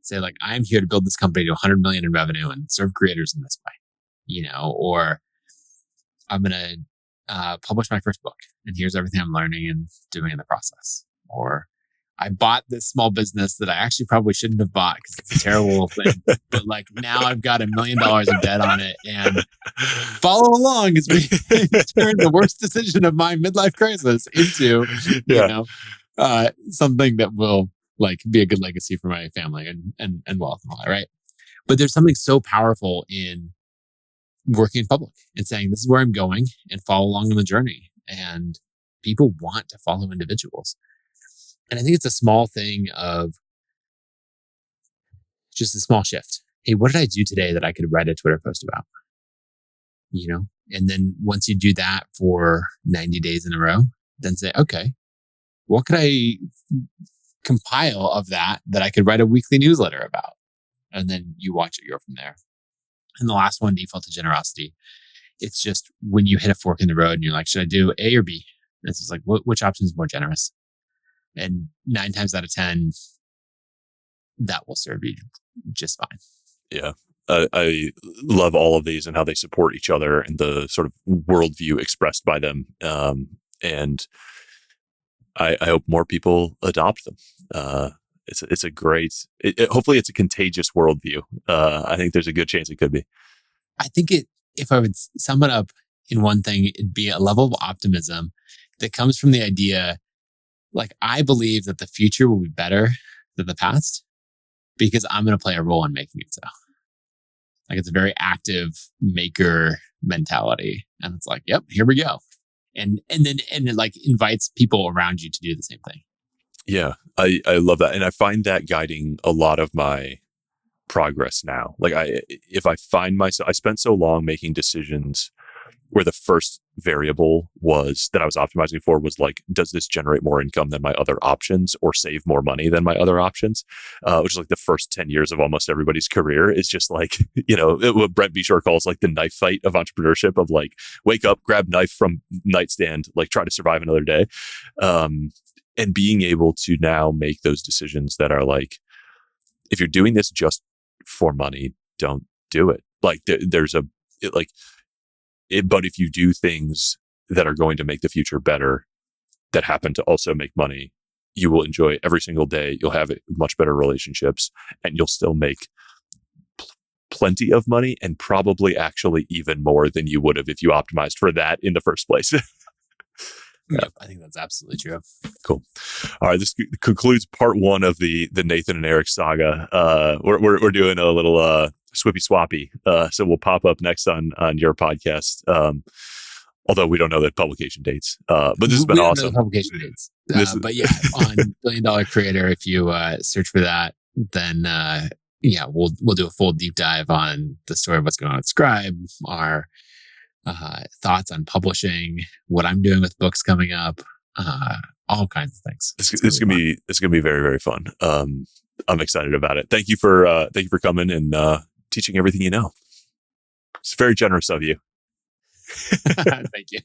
A: Say like, I'm here to build this company to 100 million in revenue and serve creators in this way, or I'm going to publish my first book and here's everything I'm learning and doing in the process. Or I bought this small business that I actually probably shouldn't have bought because it's a terrible thing. But like now I've got $1 million of debt on it, and follow along as we turn the worst decision of my midlife crisis into, something that will like be a good legacy for my family and wealth and all that, right? But there's something so powerful in working in public and saying, this is where I'm going, and follow along on the journey. And people want to follow individuals. And I think it's a small thing of just a small shift. Hey, what did I do today that I could write a Twitter post about? And then once you do that for 90 days in a row, then say, okay, what could I compile of that I could write a weekly newsletter about? And then you watch it go from there. And the last one, default to generosity. It's just when you hit a fork in the road and you're like, should I do A or B? And it's just like, which option is more generous? And 9 times out of 10, that will serve you just fine.
B: Yeah. I love all of these and how they support each other and the sort of worldview expressed by them. And I hope more people adopt them. It's a great, hopefully it's a contagious worldview. I think there's a good chance it could be.
A: I think if I would sum it up in one thing, it'd be a level of optimism that comes from the idea, like, I believe that the future will be better than the past because I'm going to play a role in making it so. Like, it's a very active maker mentality. And it's like, yep, here we go. And it like invites people around you to do the same thing.
B: Yeah, I love that. And I find that guiding a lot of my progress now. Like if I find myself, I spent so long making decisions where the first variable was that I was optimizing for was like, does this generate more income than my other options or save more money than my other options? Which is like the first 10 years of almost everybody's career is just like, what Brent Beshore calls like the knife fight of entrepreneurship of like, wake up, grab knife from nightstand, like try to survive another day. And being able to now make those decisions that are like, if you're doing this just for money, don't do it. Like but if you do things that are going to make the future better, that happen to also make money, you will enjoy every single day. You'll have much better relationships, and you'll still make plenty of money, and probably actually even more than you would have if you optimized for that in the first place.
A: Yeah, I think that's absolutely true.
B: Cool. All right, this concludes part 1 of the Nathan and Eric saga. We're doing a little swippy swappy, so we'll pop up next on your podcast. Although we don't know the publication dates, but this has been awesome.
A: Publication dates, but yeah, on $1 Billion Creator, if you search for that, then we'll do a full deep dive on the story of what's going on at Scribe, our thoughts on publishing, what I'm doing with books coming up, all kinds of things.
B: It's gonna be very, very fun. I'm excited about it. Thank you for coming and teaching everything you know. It's very generous of you.
A: Thank you.